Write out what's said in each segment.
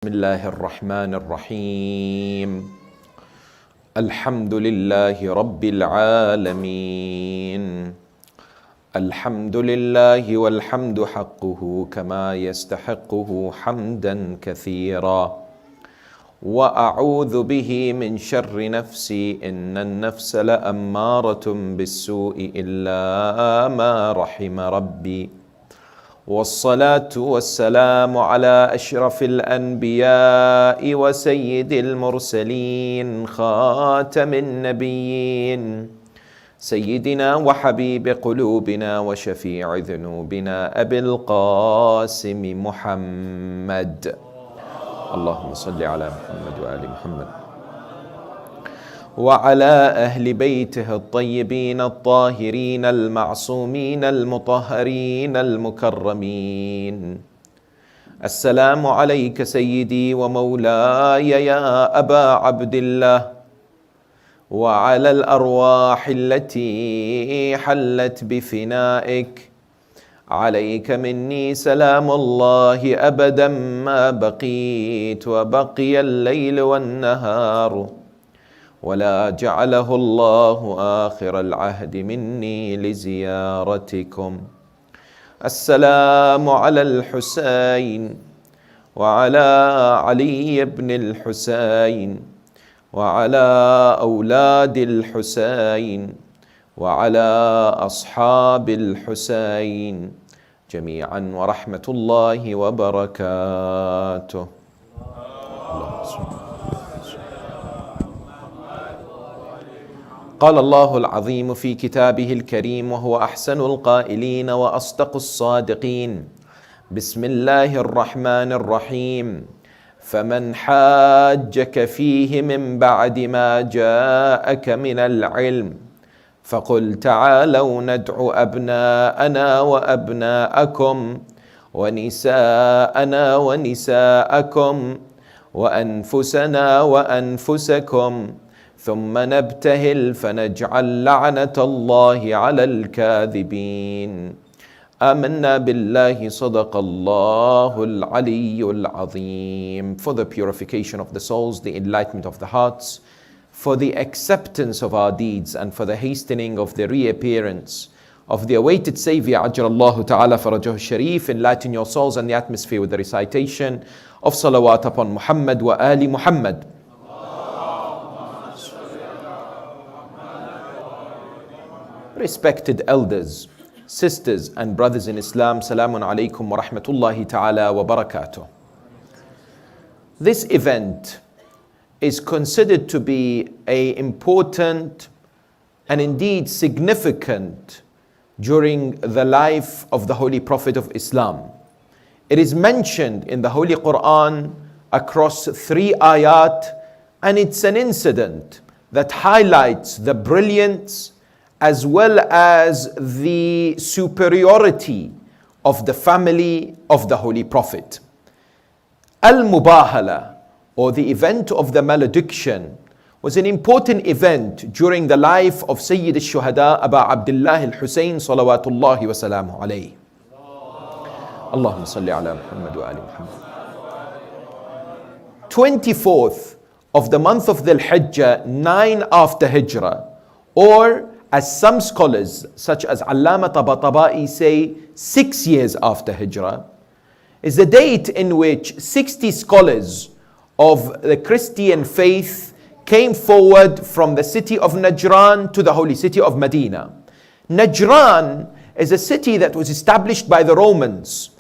بسم الله الرحمن الرحيم الحمد لله رب العالمين الحمد لله والحمد حقه كما يستحقه حمدا كثيرا وأعوذ به من شر نفسي إن النفس لأمارة بالسوء إلا ما رحم ربي والصلاة والسلام على أشرف الأنبياء وسيد المرسلين خاتم النبيين سيدنا وحبيب قلوبنا وشفيع ذنوبنا أبي القاسم محمد اللهم صل على محمد وآل محمد وعلى أهل بيته الطيبين الطاهرين المعصومين المطهرين المكرمين السلام عليك سيدي ومولاي يا أبا عبد الله وعلى الأرواح التي حلت بفنائك عليك مني سلام الله أبدا ما بقيت وبقي الليل والنهار ولا جعله الله آخر العهد مني لزيارتكم السلام على الحسين وعلى علي بن الحسين وعلى أولاد الحسين وعلى أصحاب الحسين جميعا ورحمة الله وبركاته قال الله العظيم في كتابه الكريم وهو أحسن القائلين وأصدق الصادقين بسم الله الرحمن الرحيم فمن حاجك فيه من بعد ما جاءك من العلم فقل تعالوا ندعو أبناءنا وأبناءكم ونساءنا ونساءكم وأنفسنا وأنفسكم ثم نبتهل فنجعل لعنة الله على الكاذبين آمنا بالله صدق الله العلي العظيم. For the purification of the souls, the enlightenment of the hearts, for the acceptance of our deeds, and for the hastening of the reappearance of the awaited Savior Ajjalallahu Ta'ala Farajahu Sharif, enlighten your souls and the atmosphere with the recitation of salawat upon Muhammad wa ali Muhammad. Respected elders, sisters and brothers in Islam, Salamun alaykum wa rahmatullahi ta'ala wa barakatuh. This event is considered to be an important and indeed significant during the life of the Holy Prophet of Islam. It is mentioned in the Holy Quran across 3 ayat, and it's an incident that highlights the brilliance as well as the superiority of the family of the Holy Prophet. Al-Mubahala, or the event of the malediction, was an important event during the life of Sayyid al-Shuhada Aba Abdullah al-Husayn salawatullahi wa salamu alayhi. Allahumma salli ala Muhammad wa ali Muhammad. 24th of the month of Dhul Hijjah, 9 after Hijrah, or as some scholars such as Allama Tabatabai say 6 years after Hijrah, is the date in which 60 scholars of the Christian faith came forward from the city of Najran to the holy city of Medina. Najran is a city that was established by the Romans,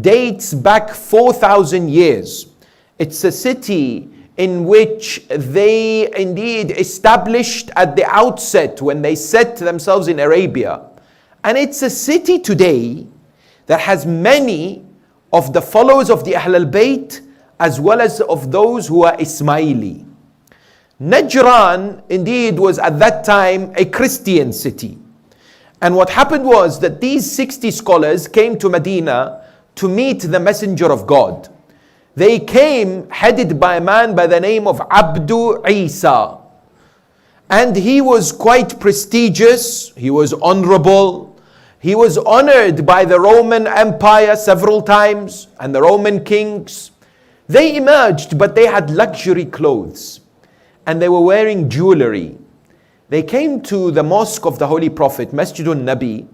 dates back 4,000 years. It's a city in which they indeed established at the outset when they set themselves in Arabia. And it's a city today that has many of the followers of the Ahl al-Bayt as well as of those who are Ismaili. Najran indeed was at that time a Christian city. And what happened was that these 60 scholars came to Medina to meet the Messenger of God. They came headed by a man by the name of Abdu Isa. And he was quite prestigious, he was honorable, he was honored by the Roman Empire several times and the Roman kings. They emerged, but they had luxury clothes and they were wearing jewelry. They came to the mosque of the Holy Prophet, Masjidun Nabi,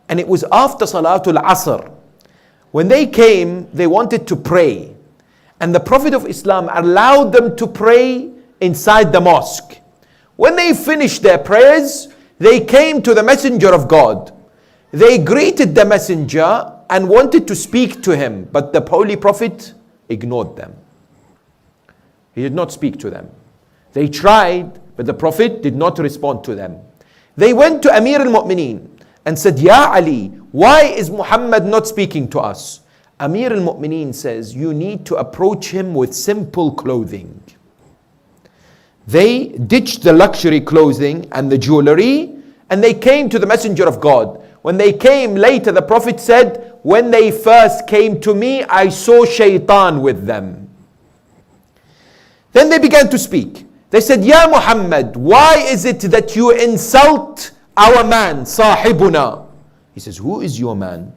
and it was after Salatul Asr. When they came, they wanted to pray. And the Prophet of Islam allowed them to pray inside the mosque. When they finished their prayers, they came to the Messenger of God. They greeted the Messenger and wanted to speak to him, but the Holy Prophet ignored them. He did not speak to them. They tried, but the Prophet did not respond to them. They went to Amir al-Mu'mineen and said, Ya Ali, why is Muhammad not speaking to us? Amir al-Mu'mineen says, you need to approach him with simple clothing. They ditched the luxury clothing and the jewelry and they came to the Messenger of God. When they came later, the Prophet said, when they first came to me, I saw shaitan with them. Then they began to speak. They said, Ya Muhammad, why is it that you insult our man, sahibuna? He says, who is your man?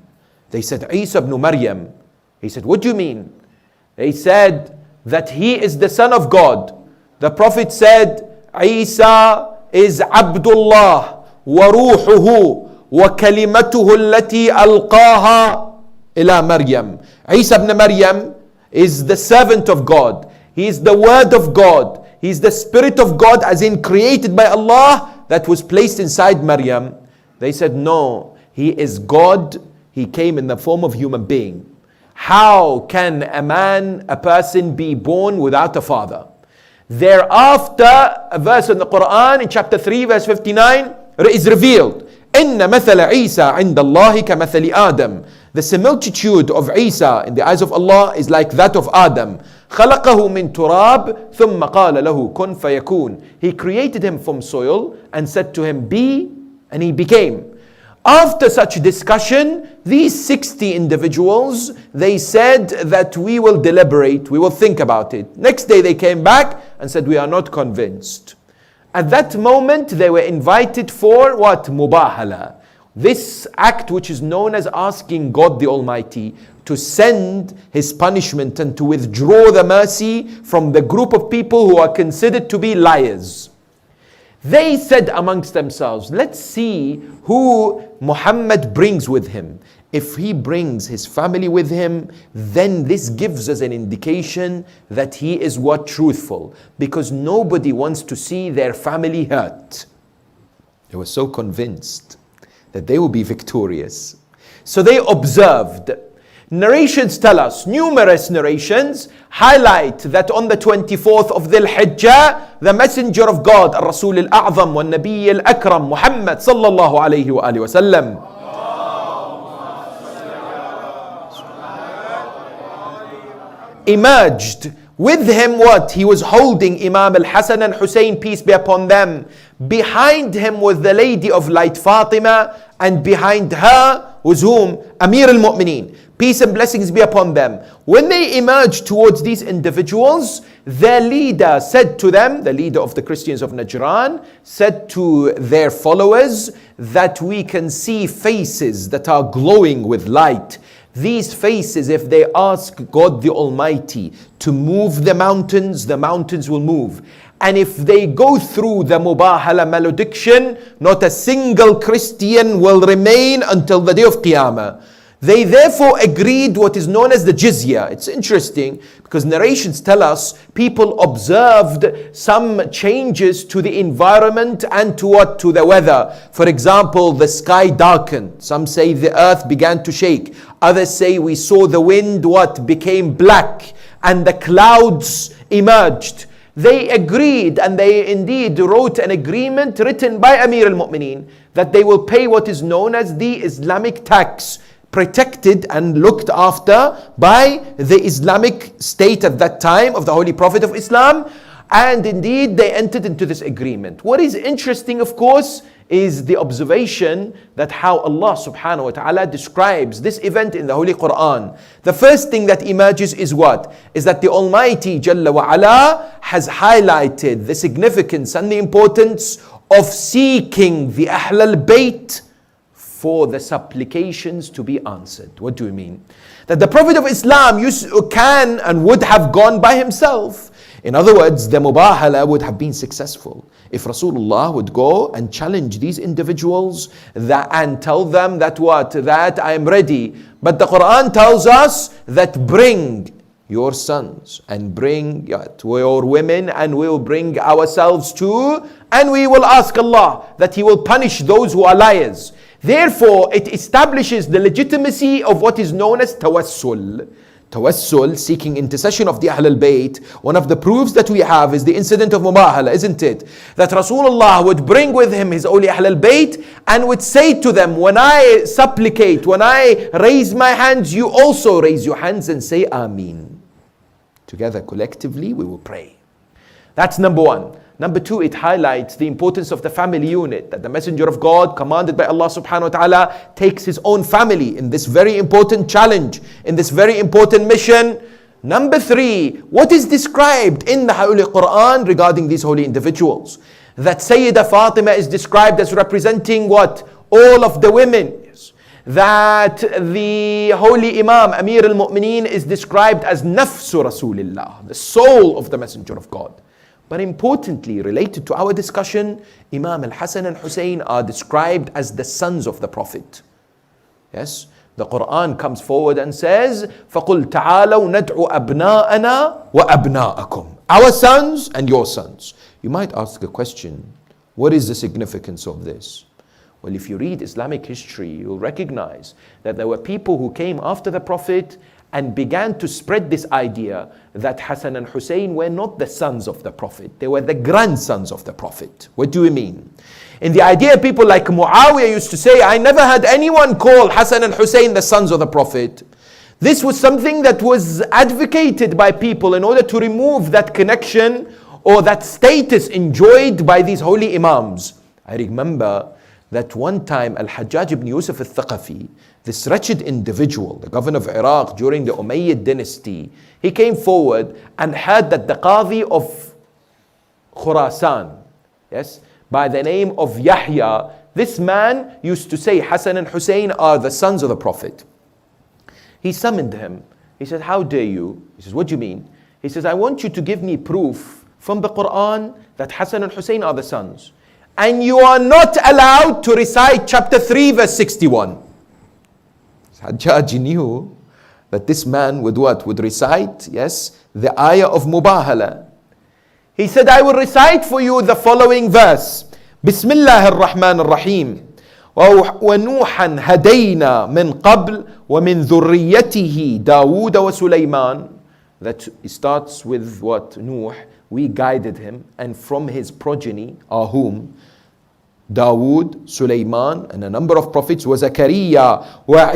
They said, Isa ibn Maryam. He said, what do you mean? They said that he is the son of God. The Prophet said, Isa is Abdullah wa ruhuhu wa kalimatuhu allati alqaha ila Maryam. Isa ibn Maryam is the servant of God. He is the word of God. He is the spirit of God, as in created by Allah, that was placed inside Maryam. They said, no, he is God. He came in the form of human being. How can a person be born without a father? Thereafter, a verse in the Quran in chapter 3 verse 59 is revealed. إِنَّ مَثَلَ عِيسَى عِنْدَ اللَّهِ كَمَثَلِ آدَمَ. The similitude of Isa in the eyes of Allah is like that of Adam. خَلَقَهُ مِنْ تُرَابٍ ثُمَّ قَالَ لَهُ كُنْ فَيَكُونَ. He created him from soil and said to him, be, and he became. After such discussion, these 60 individuals, they said that we will deliberate, we will think about it. Next day they came back and said, we are not convinced. At that moment, they were invited for what? Mubahala. This act which is known as asking God the Almighty to send His punishment and to withdraw the mercy from the group of people who are considered to be liars. They said amongst themselves, let's see who Muhammad brings with him. If he brings his family with him, then this gives us an indication that he is what? Truthful. Because nobody wants to see their family hurt. They were so convinced that they will be victorious. So they observed. Narrations tell us, numerous narrations highlight that on the 24th of Dhul Hijjah, the Messenger of God, Rasul al-A'zam wa Nabi al-Akram, Muhammad sallallahu alayhi wa alihi wa sallam, emerged. With him what? He was holding Imam al-Hasan and Hussain, peace be upon them. Behind him was the lady of light Fatima, and behind her was whom? Amir al-Mu'mineen. Peace and blessings be upon them. When they emerged towards these individuals, their leader said to them, the leader of the Christians of Najran, said to their followers that we can see faces that are glowing with light. These faces, if they ask God the Almighty to move the mountains will move. And if they go through the Mubahala malediction, not a single Christian will remain until the day of Qiyamah. They therefore agreed what is known as the jizya. It's interesting because narrations tell us people observed some changes to the environment and to what? To the weather. For example, the sky darkened. Some say the earth began to shake. Others say we saw the wind what? Became black and the clouds emerged. They agreed and they indeed wrote an agreement written by Amir al-Mu'mineen that they will pay what is known as the Islamic tax, protected and looked after by the Islamic state at that time of the Holy Prophet of Islam. And indeed they entered into this agreement. What is interesting, of course, is the observation that how Allah subhanahu wa ta'ala describes this event in the Holy Quran. The first thing that emerges is what? Is that the Almighty Jalla wa Ala has highlighted the significance and the importance of seeking the Ahl al-Bayt for the supplications to be answered. What do we mean? That the Prophet of Islam can and would have gone by himself. In other words, the mubahala would have been successful if Rasulullah would go and challenge these individuals and tell them that what? That I am ready. But the Quran tells us that bring your sons and bring your women, and we will bring ourselves too, and we will ask Allah that He will punish those who are liars. Therefore, it establishes the legitimacy of what is known as tawassul. Tawassul, seeking intercession of the Ahlul Bayt. One of the proofs that we have is the incident of Mubahala, isn't it? That Rasulullah would bring with him his awliya Ahlul Bayt and would say to them, when I supplicate, when I raise my hands, you also raise your hands and say Ameen. Together, collectively, we will pray. That's number one. Number two, it highlights the importance of the family unit, that the Messenger of God, commanded by Allah subhanahu wa ta'ala, takes his own family in this very important challenge, in this very important mission. Number three, what is described in the Holy Quran regarding these holy individuals? That Sayyidah Fatima is described as representing what? All of the women. That the holy Imam, Amir al-Mu'mineen, is described as Nafsu Rasulillah, the soul of the Messenger of God. But importantly, related to our discussion, Imam al-Hasan and Hussain are described as the sons of the Prophet. Yes, the Quran comes forward and says, فَقُلْ تَعَالَوْ نَدْعُ أَبْنَاءَنَا وَأَبْنَاءَكُمْ. Our sons and your sons. You might ask a question, what is the significance of this? Well, if you read Islamic history, you'll recognize that there were people who came after the Prophet and began to spread this idea that Hassan and Hussein were not the sons of the Prophet. They were the grandsons of the Prophet. What do we mean? In the idea, people like Muawiyah used to say, I never had anyone call Hassan and Hussein the sons of the Prophet. This was something that was advocated by people in order to remove that connection or that status enjoyed by these holy Imams. I remember that one time Al-Hajjaj ibn Yusuf al-Thaqafi, this wretched individual, the governor of Iraq during the Umayyad dynasty, he came forward and heard that the Qadi of Khurasan, yes, by the name of Yahya, this man used to say Hassan and Hussein are the sons of the Prophet. He summoned him. He said, how dare you? He says, what do you mean? He says, I want you to give me proof from the Quran that Hassan and Hussein are the sons. And you are not allowed to recite chapter 3 verse 61. Hajjaj knew that this man would what? Would recite, yes, the ayah of Mubahala. He said, I will recite for you the following verse. Bismillah ar-Rahman ar-Rahim. وَنُوحًا هَدَيْنَا مِنْ قَبْلِ وَمِنْ ذُرِّيَّتِهِ دَاوُودَ وَسُلَيْمَانَ. That starts with what? Nuh. We guided him, and from his progeny are whom? Dawood, Sulaiman, and a number of prophets, wa Zakaria, wa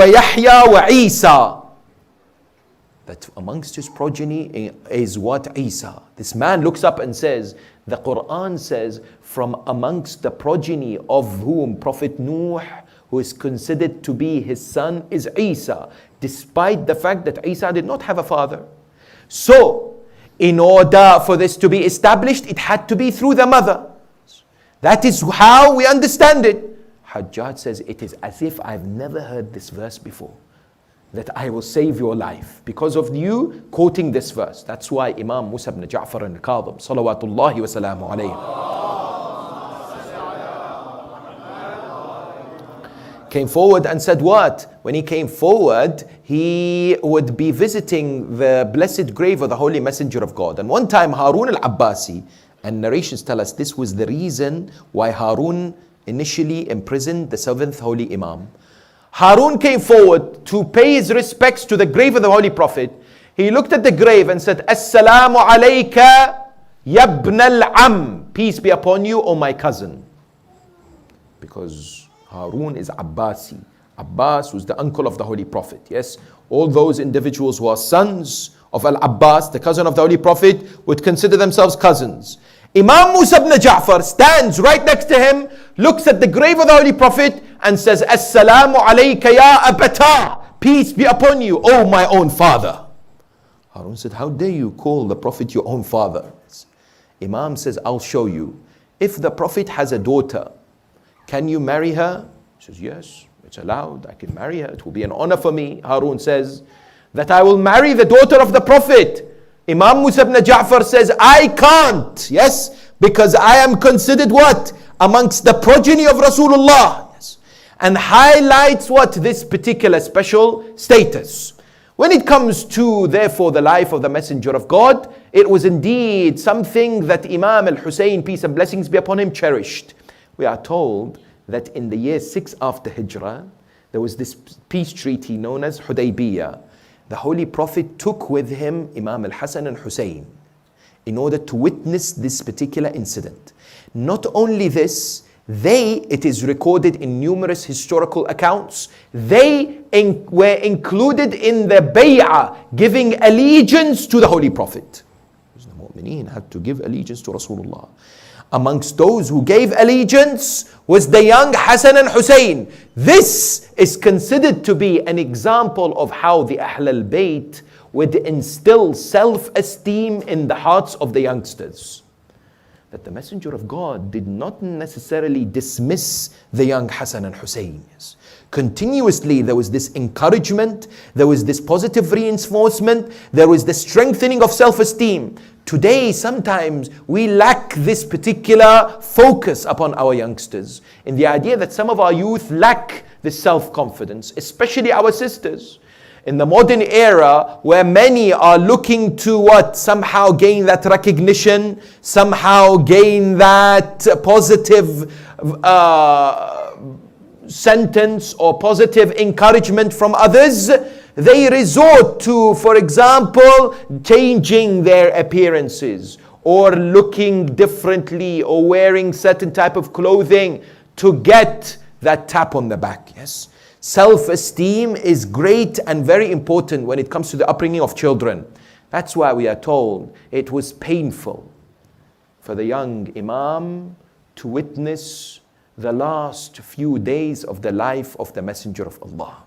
Yahya, wa Isa. That amongst his progeny is what? Isa. This man looks up and says, the Quran says, from amongst the progeny of whom Prophet Nuh, who is considered to be his son, is Isa, despite the fact that Isa did not have a father. So, in order for this to be established, it had to be through the mother. That is how we understand it. Hajjaj says, it is as if I've never heard this verse before. That I will save your life because of you quoting this verse. That's why Imam Musa ibn Ja'far al-Kadhim, salawatullahi wa salamu alayhi, came forward and said what? When he came forward, he would be visiting the blessed grave of the Holy Messenger of God. And one time Harun al-Abbasi, and narrations tell us this was the reason why Harun initially imprisoned the 7th Holy Imam. Harun came forward to pay his respects to the grave of the Holy Prophet. He looked at the grave and said, Assalamu alayka yabn al-am. Peace be upon you, O my cousin. Because Harun is Abbasi. Abbas was the uncle of the Holy Prophet. Yes, all those individuals who are sons of Al-Abbas, the cousin of the Holy Prophet, would consider themselves cousins. Imam Musa ibn Ja'far stands right next to him, looks at the grave of the Holy Prophet and says, Assalamu alayka ya abata. Peace be upon you, O my own father. Harun said, how dare you call the Prophet your own father? Imam says, I'll show you. If the Prophet has a daughter, can you marry her? He says, yes, it's allowed. I can marry her. It will be an honor for me. Harun says that I will marry the daughter of the Prophet. Imam Musa ibn Ja'far says, I can't. Yes, because I am considered what? Amongst the progeny of Rasulullah. Yes. And highlights what? This particular special status. When it comes to, therefore, the life of the Messenger of God, it was indeed something that Imam Al-Hussain, peace and blessings be upon him, cherished. We are told that in the year 6 after Hijrah, there was this peace treaty known as Hudaybiyah. The Holy Prophet took with him Imam Al-Hasan and Hussain in order to witness this particular incident. Not only this, it is recorded in numerous historical accounts, they were included in the bay'ah, giving allegiance to the Holy Prophet. The mu'mineen had to give allegiance to Rasulullah. Amongst those who gave allegiance was the young Hassan and Hussein. This is considered to be an example of how the Ahl al-Bayt would instill self-esteem in the hearts of the youngsters. That the Messenger of God did not necessarily dismiss the young Hassan and Hussein. Continuously there was this encouragement, there was this positive reinforcement, there was the strengthening of self-esteem. Today sometimes we lack this particular focus upon our youngsters, in the idea that some of our youth lack this self-confidence, especially our sisters. In the modern era, where many are looking to what? Somehow gain that recognition, somehow gain that positive sentence or positive encouragement from others, they resort to, for example, changing their appearances or looking differently or wearing certain type of clothing to get that tap on the back. Yes. Self-esteem is great and very important when it comes to the upbringing of children. That's why we are told it was painful for the young Imam to witness the last few days of the life of the Messenger of Allah.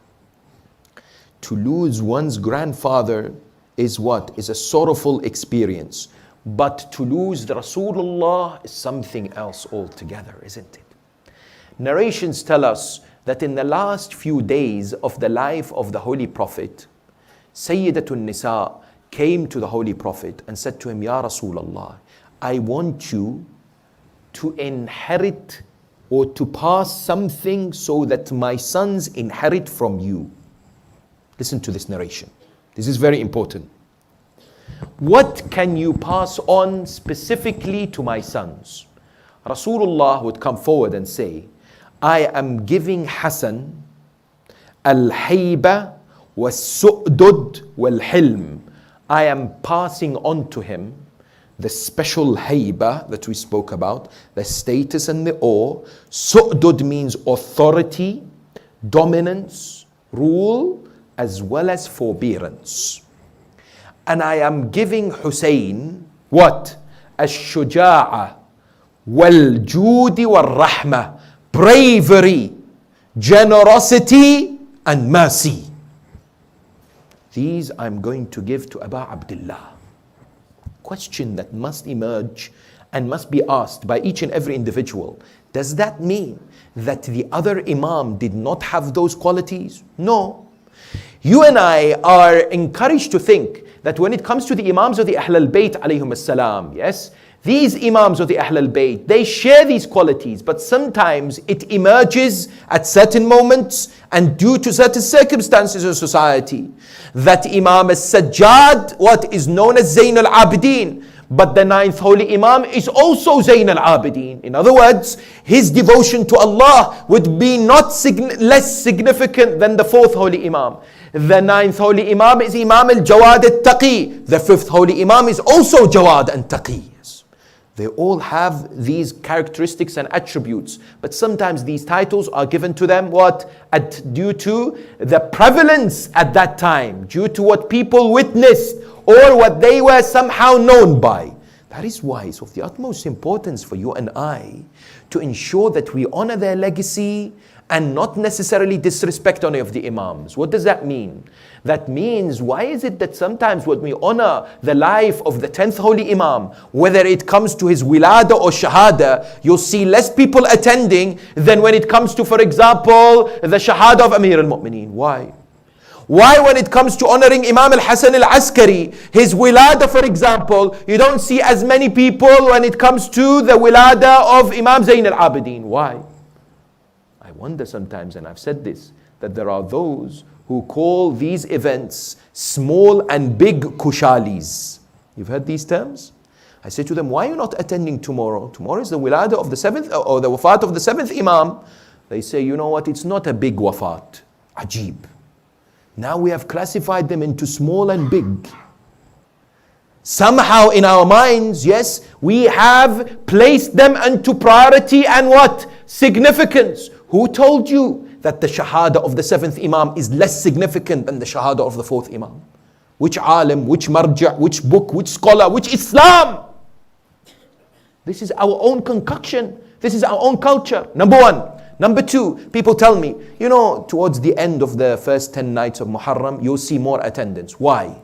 To lose one's grandfather is what? Is a sorrowful experience. But to lose the Rasulullah is something else altogether, isn't it? Narrations tell us that in the last few days of the life of the Holy Prophet, Sayyidatun Nisa came to the Holy Prophet and said to him, Ya Rasulullah, I want you to inherit or to pass something so that my sons inherit from you. Listen to this narration. This is very important. What can you pass on specifically to my sons? Rasulullah would come forward and say, I am giving Hassan al-hayba was-su'dud wal-hilm. I am passing on to him the special hayba that we spoke about, the status and the awe. Su'dud means authority, dominance, rule, as well as forbearance. And I am giving Hussein what? Ash-shuja'a wal-judi wal-rahmah. Bravery, generosity, and mercy. These I'm going to give to Aba Abdullah. Question that must emerge and must be asked by each and every individual. Does that mean that the other Imam did not have those qualities? No. You and I are encouraged to think that when it comes to the Imams of the Ahl al-Bayt alayhum as-salam, yes, these Imams of the Ahl al-Bayt, they share these qualities, but sometimes it emerges at certain moments and due to certain circumstances of society. That Imam as-Sajjad, what is known as Zayn al-Abidin, but the 9th Holy Imam is also Zayn al-Abidin. In other words, his devotion to Allah would be not less significant than the 4th Holy Imam. The 9th Holy Imam is Imam al-Jawad al-Taqi. The 5th Holy Imam is also Jawad and Taqi. They all have these characteristics and attributes, but sometimes these titles are given to them what? Due to the prevalence at that time, due to what people witnessed or what they were somehow known by. That is why it's of the utmost importance for you and I to ensure that we honor their legacy and not necessarily disrespect any of the Imams. What does that mean? That means, why is it that sometimes when we honor the life of the 10th Holy Imam, whether it comes to his wilada or shahada, you'll see less people attending than when it comes to, for example, the shahada of Amir al-Mu'mineen? Why? Why when it comes to honoring Imam al-Hasan al-Askari, his wilada, for example, you don't see as many people when it comes to the wilada of Imam Zayn al-Abidin? Why? I wonder sometimes, and I've said this, that there are those who call these events small and big kushalis. You've heard these terms? I say to them, why are you not attending tomorrow? Tomorrow is the wilada of the 7th, or the wafat of the 7th Imam. They say, you know what, it's not a big wafat. Ajib. Now we have classified them into small and big. Somehow in our minds, yes, we have placed them into priority and what? Significance. Who told you that the shahada of the 7th Imam is less significant than the shahada of the 4th Imam? Which alim, which marja', which book, which scholar, which Islam? This is our own concoction. This is our own culture. Number one. Number two, people tell me, you know, towards the end of the first 10 nights of Muharram, you'll see more attendance. Why?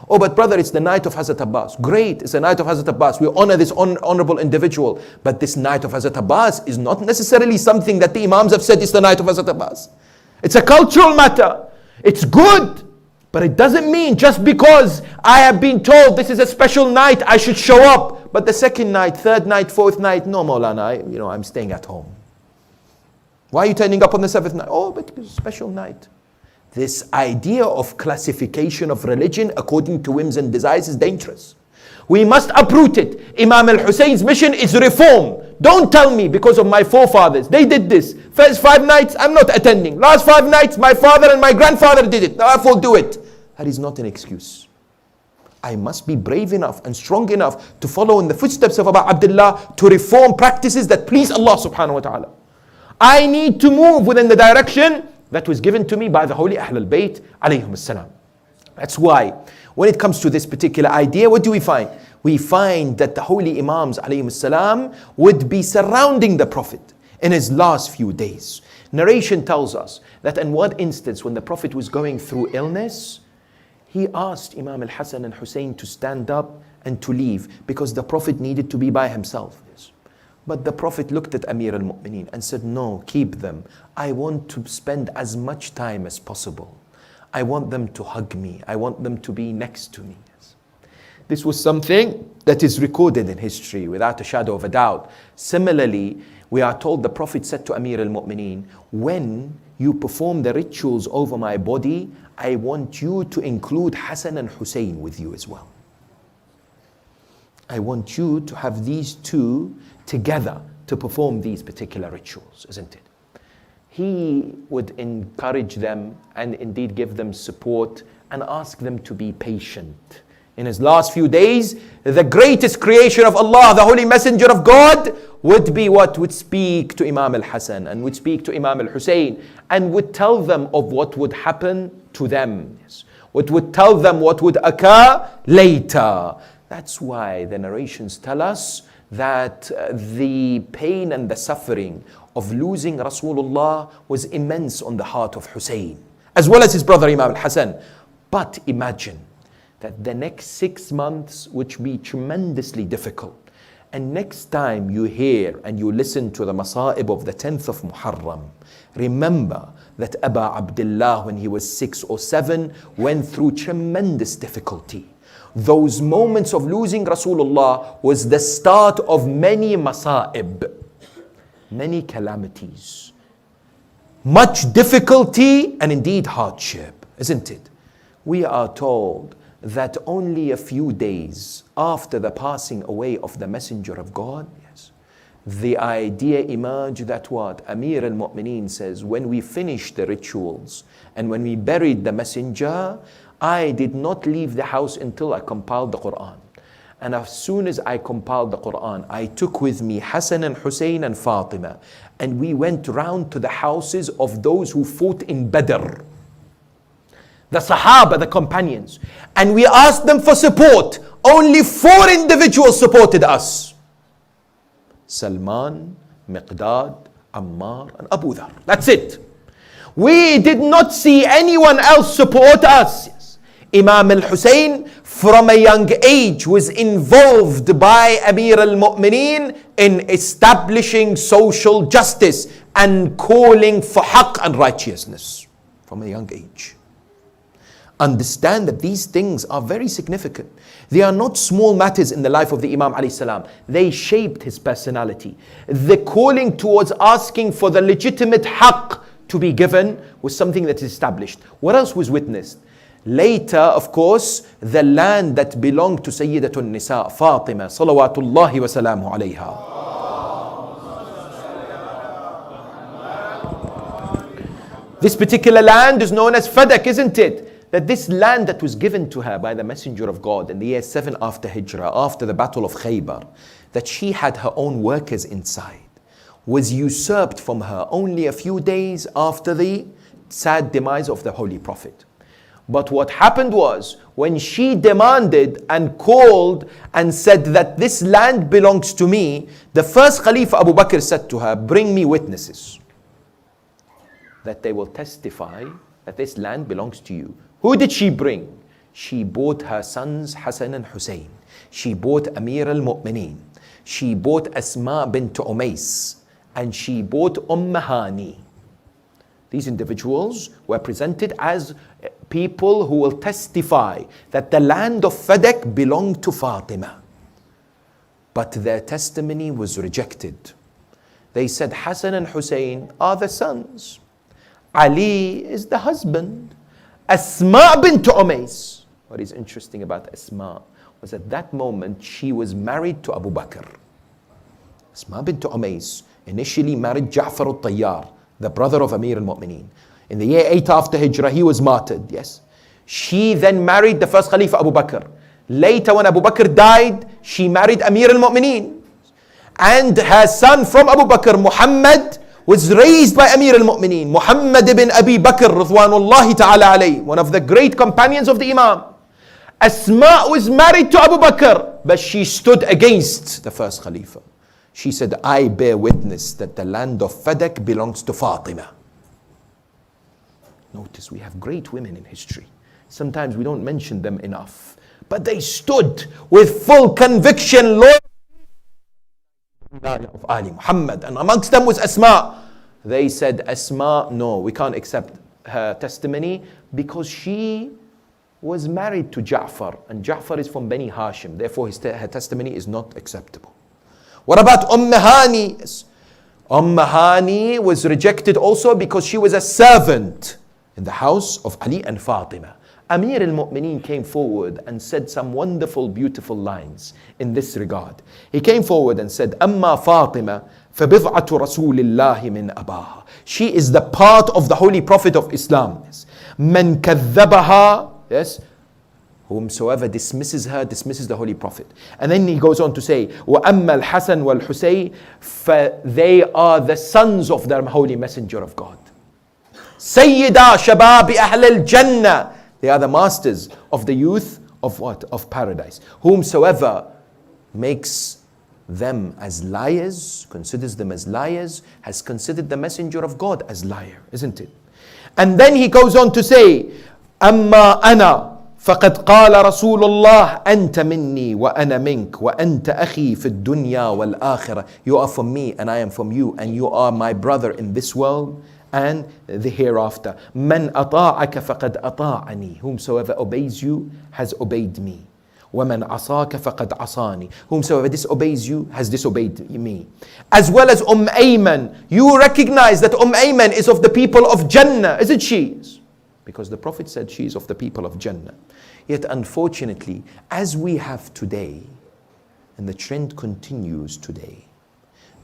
Oh, but brother, it's the night of Hazrat Abbas. Great, it's the night of Hazrat Abbas. We honor this honorable individual. But this night of Hazrat Abbas is not necessarily something that the Imams have said is the night of Hazrat Abbas. It's a cultural matter. It's good. But it doesn't mean just because I have been told this is a special night, I should show up. But the second night, third night, fourth night, no, Maulana, I'm staying at home. Why are you turning up on the 7th night? Oh, but it's a special night. This idea of classification of religion according to whims and desires is dangerous. We must uproot it. Imam Al-Husayn's mission is reform. Don't tell me because of my forefathers, they did this. First 5 nights, I'm not attending. Last 5 nights, my father and my grandfather did it. Now I will do it. That is not an excuse. I must be brave enough and strong enough to follow in the footsteps of Abu Abdullah to reform practices that please Allah subhanahu wa ta'ala. I need to move within the direction that was given to me by the holy Ahlul Bayt alayhim as-salam. That's why when it comes to this particular idea, what do we find? We find that the holy Imams alayhim as-salam would be surrounding the Prophet in his last few days. Narration tells us that in one instance when the Prophet was going through illness, he asked Imam al-Hasan and Hussein to stand up and to leave because the Prophet needed to be by himself. But the Prophet looked at Amir al-Mu'mineen and said, no, keep them. I want to spend as much time as possible. I want them to hug me. I want them to be next to me. Yes. This was something that is recorded in history without a shadow of a doubt. Similarly, we are told the Prophet said to Amir al-Mu'mineen, when you perform the rituals over my body, I want you to include Hassan and Hussein with you as well. I want you to have these two together to perform these particular rituals, isn't it? He would encourage them and indeed give them support and ask them to be patient. In his last few days, the greatest creation of Allah, the Holy Messenger of God, would be what? Would speak to Imam al-Hasan and would speak to Imam al-Hussein and would tell them of what would happen to them. Yes. What would tell them what would occur later. That's why the narrations tell us that the pain and the suffering of losing Rasulullah was immense on the heart of Hussein, as well as his brother Imam al-Hasan. But imagine that the next 6 months would be tremendously difficult. And next time you hear and you listen to the Masa'ib of the 10th of Muharram, remember that Abu Abdullah, when he was 6 or 7, went through tremendous difficulty. Those moments of losing Rasulullah was the start of many masa'ib, many calamities, much difficulty and indeed hardship, isn't it? We are told that only a few days after the passing away of the Messenger of God, yes, the idea emerged that what? Amir al-Mu'mineen says, when we finished the rituals and when we buried the Messenger, I did not leave the house until I compiled the Quran. And as soon as I compiled the Quran, I took with me Hassan and Hussein and Fatima. And we went round to the houses of those who fought in Badr. The Sahaba, the companions. And we asked them for support. Only 4 individuals supported us. Salman, Miqdad, Ammar and Abu Dhar. That's it. We did not see anyone else support us. Yes. Imam Hussain from a young age was involved by Amir al-Mu'mineen in establishing social justice and calling for haqq and righteousness from a young age. Understand that these things are very significant. They are not small matters in the life of the Imam alayhi salam. They shaped his personality. The calling towards asking for the legitimate haqq to be given was something that is established. What else was witnessed? Later, of course, the land that belonged to Sayyidatun Nisa, Fatima, salawatullahi wa salamu alayha. This particular land is known as Fadak, isn't it? That this land that was given to her by the Messenger of God in the year 7 after Hijrah, after the Battle of Khaybar, that she had her own workers inside, was usurped from her only a few days after the sad demise of the Holy Prophet. But what happened was, when she demanded and called and said that this land belongs to me, the first Khalifa Abu Bakr said to her, bring me witnesses that they will testify that this land belongs to you. Who did she bring? She brought her sons Hassan and Hussein. She brought Amir al-Mu'mineen. She brought Asma bint Umais. And she brought Hani. These individuals were presented as people who will testify that the land of Fadak belonged to Fatima. But their testimony was rejected. They said Hassan and Hussein are the sons. Ali is the husband. Asma bint Umais. What is interesting about Asma was at that moment she was married to Abu Bakr. Asma bint Umais initially married Ja'far al-Tayyar, the brother of Amir al-Mu'mineen. In the year 8 after Hijrah, he was martyred, yes. She then married the first Khalifa Abu Bakr. Later, when Abu Bakr died, she married Amir al-Mu'mineen. And her son from Abu Bakr, Muhammad, was raised by Amir al-Mu'mineen. Muhammad ibn Abi Bakr, radwanullahi ta'ala alayhi, one of the great companions of the Imam. Asma was married to Abu Bakr, but she stood against the first Khalifa. She said, I bear witness that the land of Fadak belongs to Fatima. Notice we have great women in history. Sometimes we don't mention them enough. But they stood with full conviction, Lord of Ali Muhammad. And amongst them was Asma. They said, Asma, no, we can't accept her testimony because she was married to Ja'far. And Ja'far is from Bani Hashim. Therefore, her testimony is not acceptable. What about Hani? Yes. Hani was rejected also because she was a servant in the house of Ali and Fatima. Amir al-Mu'mineen came forward and said some wonderful, beautiful lines in this regard. He came forward and said, Amma Fatima, فَبِضْعَةُ رَسُولِ اللَّهِ مِنْ أَبَاهَا. She is the part of the Holy Prophet of Islam. Yes. مَنْ كَذَّبَهَا. Yes. Whomsoever dismisses her, dismisses the Holy Prophet. And then he goes on to say, وَأَمَّا الْحَسَنُ وَالْحُسَيْنُ, for they are the sons of the Holy Messenger of God. Sayyida Shabab Ahl al-Jannah. They are the masters of the youth of what? Of paradise. Whomsoever makes them as liars, considers them as liars, has considered the Messenger of God as liar, isn't it? And then he goes on to say, أَمَّا أَنَا فقد قال رسول الله أنت مني وأنا منك وأنت أخي في الدنيا والآخرة. You are from me and I am from you, and you are my brother in this world and the hereafter. من أطاعك فقد أطاعني. Whomsoever obeys you has obeyed me. ومن عصاك فقد عصاني. Whomsoever disobeys you has disobeyed me. As well as Ayman. You recognize that Ayman is of the people of Jannah, isn't she? Because the Prophet said she is of the people of Jannah. Yet unfortunately, as we have today, and the trend continues today,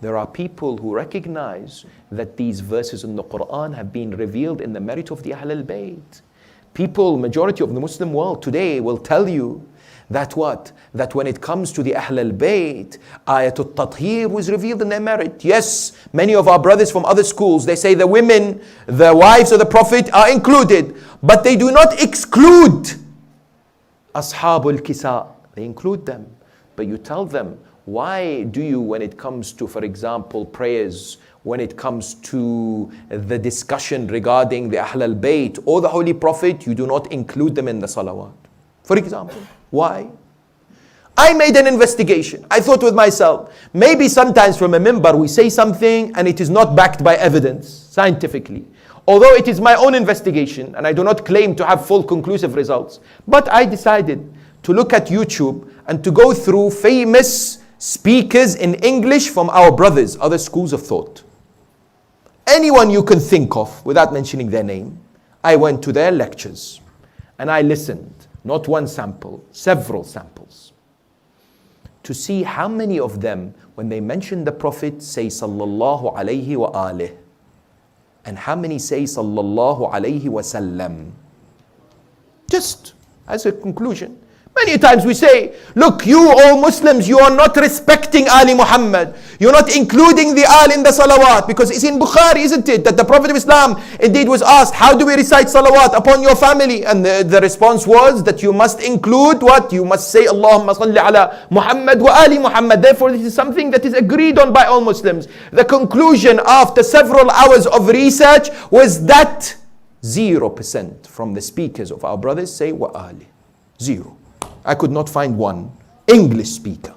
there are people who recognize that these verses in the Quran have been revealed in the merit of the Ahlul Bayt. People, majority of the Muslim world today will tell you that what? That when it comes to the Ahlul Bayt, Ayatul Tathir was revealed in their merit. Yes, many of our brothers from other schools, they say the women, the wives of the Prophet are included, but they do not exclude Ashabul Kisa. They include them. But you tell them, Why do you, when it comes to, for example, prayers, when it comes to the discussion regarding the Ahl al-Bayt or the Holy Prophet, you do not include them in the salawat? For example, why? I made an investigation. I thought with myself, maybe sometimes from a minbar we say something and it is not backed by evidence, scientifically. Although it is my own investigation and I do not claim to have full conclusive results. But I decided to look at YouTube and to go through famous speakers in English from our brothers, other schools of thought. Anyone you can think of without mentioning their name, I went to their lectures and I listened, not one sample, several samples, to see how many of them, when they mention the Prophet, say sallallahu alayhi wa alih, and how many say sallallahu alayhi wa sallam. Just as a conclusion. Many times we say, look, you all Muslims, you are not respecting Ali Muhammad. You're not including the Al in the salawat. Because it's in Bukhari, isn't it? That the Prophet of Islam indeed was asked, how do we recite salawat upon your family? And the response was that you must include what? You must say, Allahumma salli ala Muhammad wa Ali Muhammad. Therefore, this is something that is agreed on by all Muslims. The conclusion after several hours of research was that 0% from the speakers of our brothers say wa Ali. 0. I could not find one English speaker.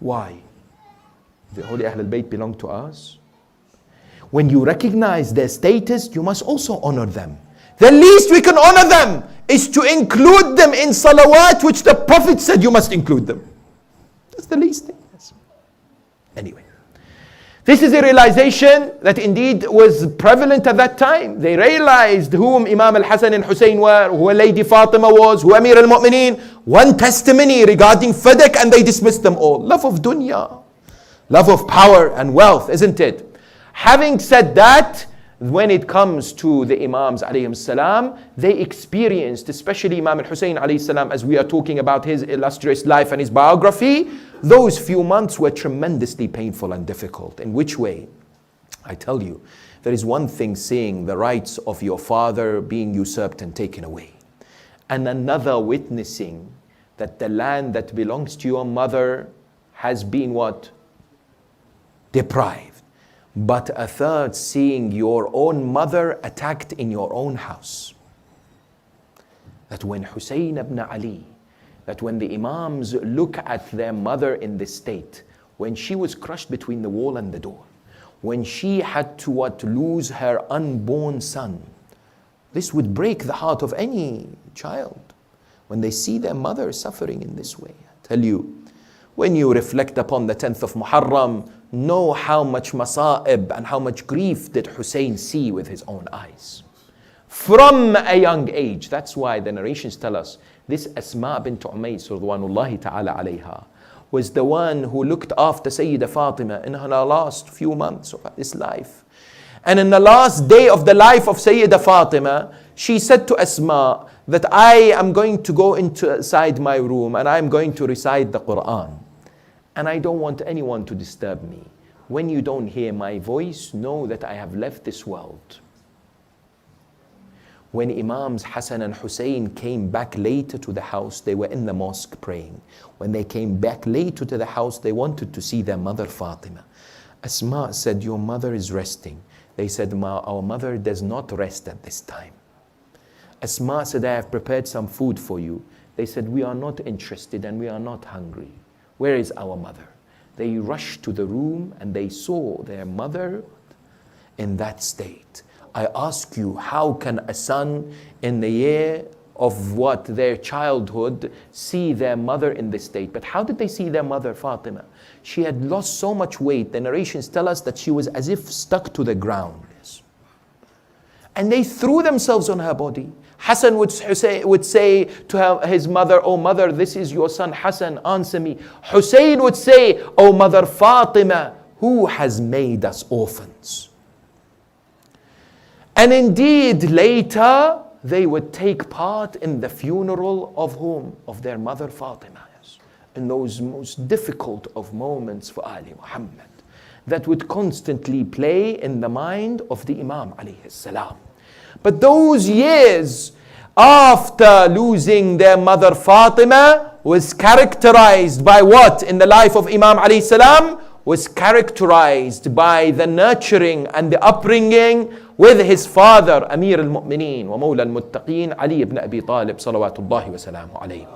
Why? The Holy Ahl al-Bayt belong to us. When you recognize their status, you must also honor them. The least we can honor them is to include them in salawat, which the Prophet said you must include them. That's the least thing. Yes. Anyway. This is a realization that indeed was prevalent at that time. They realized whom Imam Al-Hasan and Hussain were, who Lady Fatima was, who Amir al-Mu'mineen. One testimony regarding Fadak and they dismissed them all. Love of dunya. Love of power and wealth, isn't it? Having said that, when it comes to the Imams alayhim salam, they experienced, especially Imam Al-Hussain alayhi salam, as we are talking about his illustrious life and his biography, those few months were tremendously painful and difficult. In which way? I tell you, there is one thing seeing the rights of your father being usurped and taken away, and another witnessing that the land that belongs to your mother has been what? Deprived. But a third, seeing your own mother attacked in your own house. That when Husayn ibn Ali, that when the Imams look at their mother in this state, when she was crushed between the wall and the door, when she had to lose her unborn son, this would break the heart of any child when they see their mother suffering in this way. I tell you, when you reflect upon the 10th of Muharram, know how much masa'ib and how much grief did Hussein see with his own eyes. From a young age. That's why the narrations tell us this Asma bint Umays radwanullahi ta'ala alayha was the one who looked after Sayyidah Fatima in her last few months of this life. And in the last day of the life of Sayyidah Fatima, she said to Asma that I am going to go inside my room and I am going to recite the Quran. And I don't want anyone to disturb me. When you don't hear my voice, know that I have left this world. When Imams Hassan and Hussein came back later to the house, they were in the mosque praying. When they came back later to the house, they wanted to see their mother Fatima. Asma said, your mother is resting. They said, our mother does not rest at this time. Asma said, I have prepared some food for you. They said, we are not interested and we are not hungry. Where is our mother? They rushed to the room and they saw their mother in that state. I ask you, how can a son in the year of their childhood see their mother in this state? But how did they see their mother Fatima? She had lost so much weight. The narrations tell us that she was as if stuck to the ground. And they threw themselves on her body. Hassan would say to his mother, oh mother, this is your son Hassan, answer me. Hussein would say, oh mother Fatima, who has made us orphans? And indeed later they would take part in the funeral of whom? Of their mother Fatima. Yes. In those most difficult of moments for Ali Muhammad, that would constantly play in the mind of the Imam alayhi salam. But those years after losing their mother Fatima was characterized by what in the life of Imam alayhi salam? Was characterized by the nurturing and the upbringing with his father, Amir al-Mu'mineen wa Mawla al-Muttaqeen, Ali ibn Abi Talib, salawatullahi wa salamu alayhi.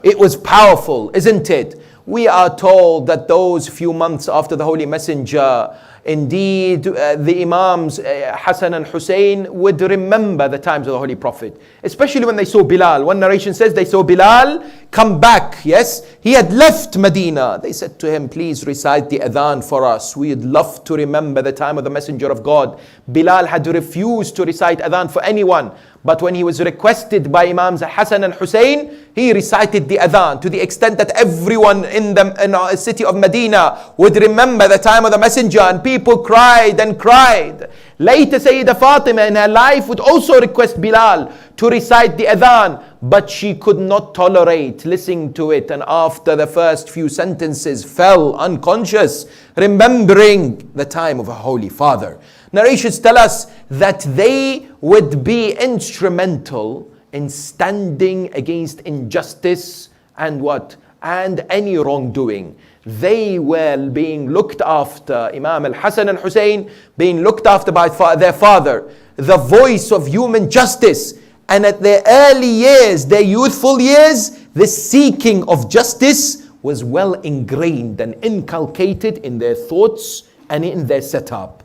It was powerful, isn't it? We are told that those few months after the Holy Messenger, indeed, the Imams Hassan and Hussein would remember the times of the Holy Prophet, especially when they saw Bilal. One narration says they saw Bilal come back. Yes, he had left Medina. They said to him, please recite the adhan for us. We'd love to remember the time of the Messenger of God. Bilal had refused to recite adhan for anyone. But when he was requested by Imams Hassan and Hussein, he recited the adhan to the extent that everyone in the city of Medina would remember the time of the Messenger, and people cried and cried. Later, Sayyidah Fatima in her life would also request Bilal to recite the adhan, but she could not tolerate listening to it, and after the first few sentences fell unconscious, remembering the time of her Holy Father. Narrations tell us that they would be instrumental in standing against injustice and what? And any wrongdoing. They were being looked after, Imam al-Hassan and Hussein, being looked after by their father, the voice of human justice. And at their early years, their youthful years, the seeking of justice was well ingrained and inculcated in their thoughts and in their setup.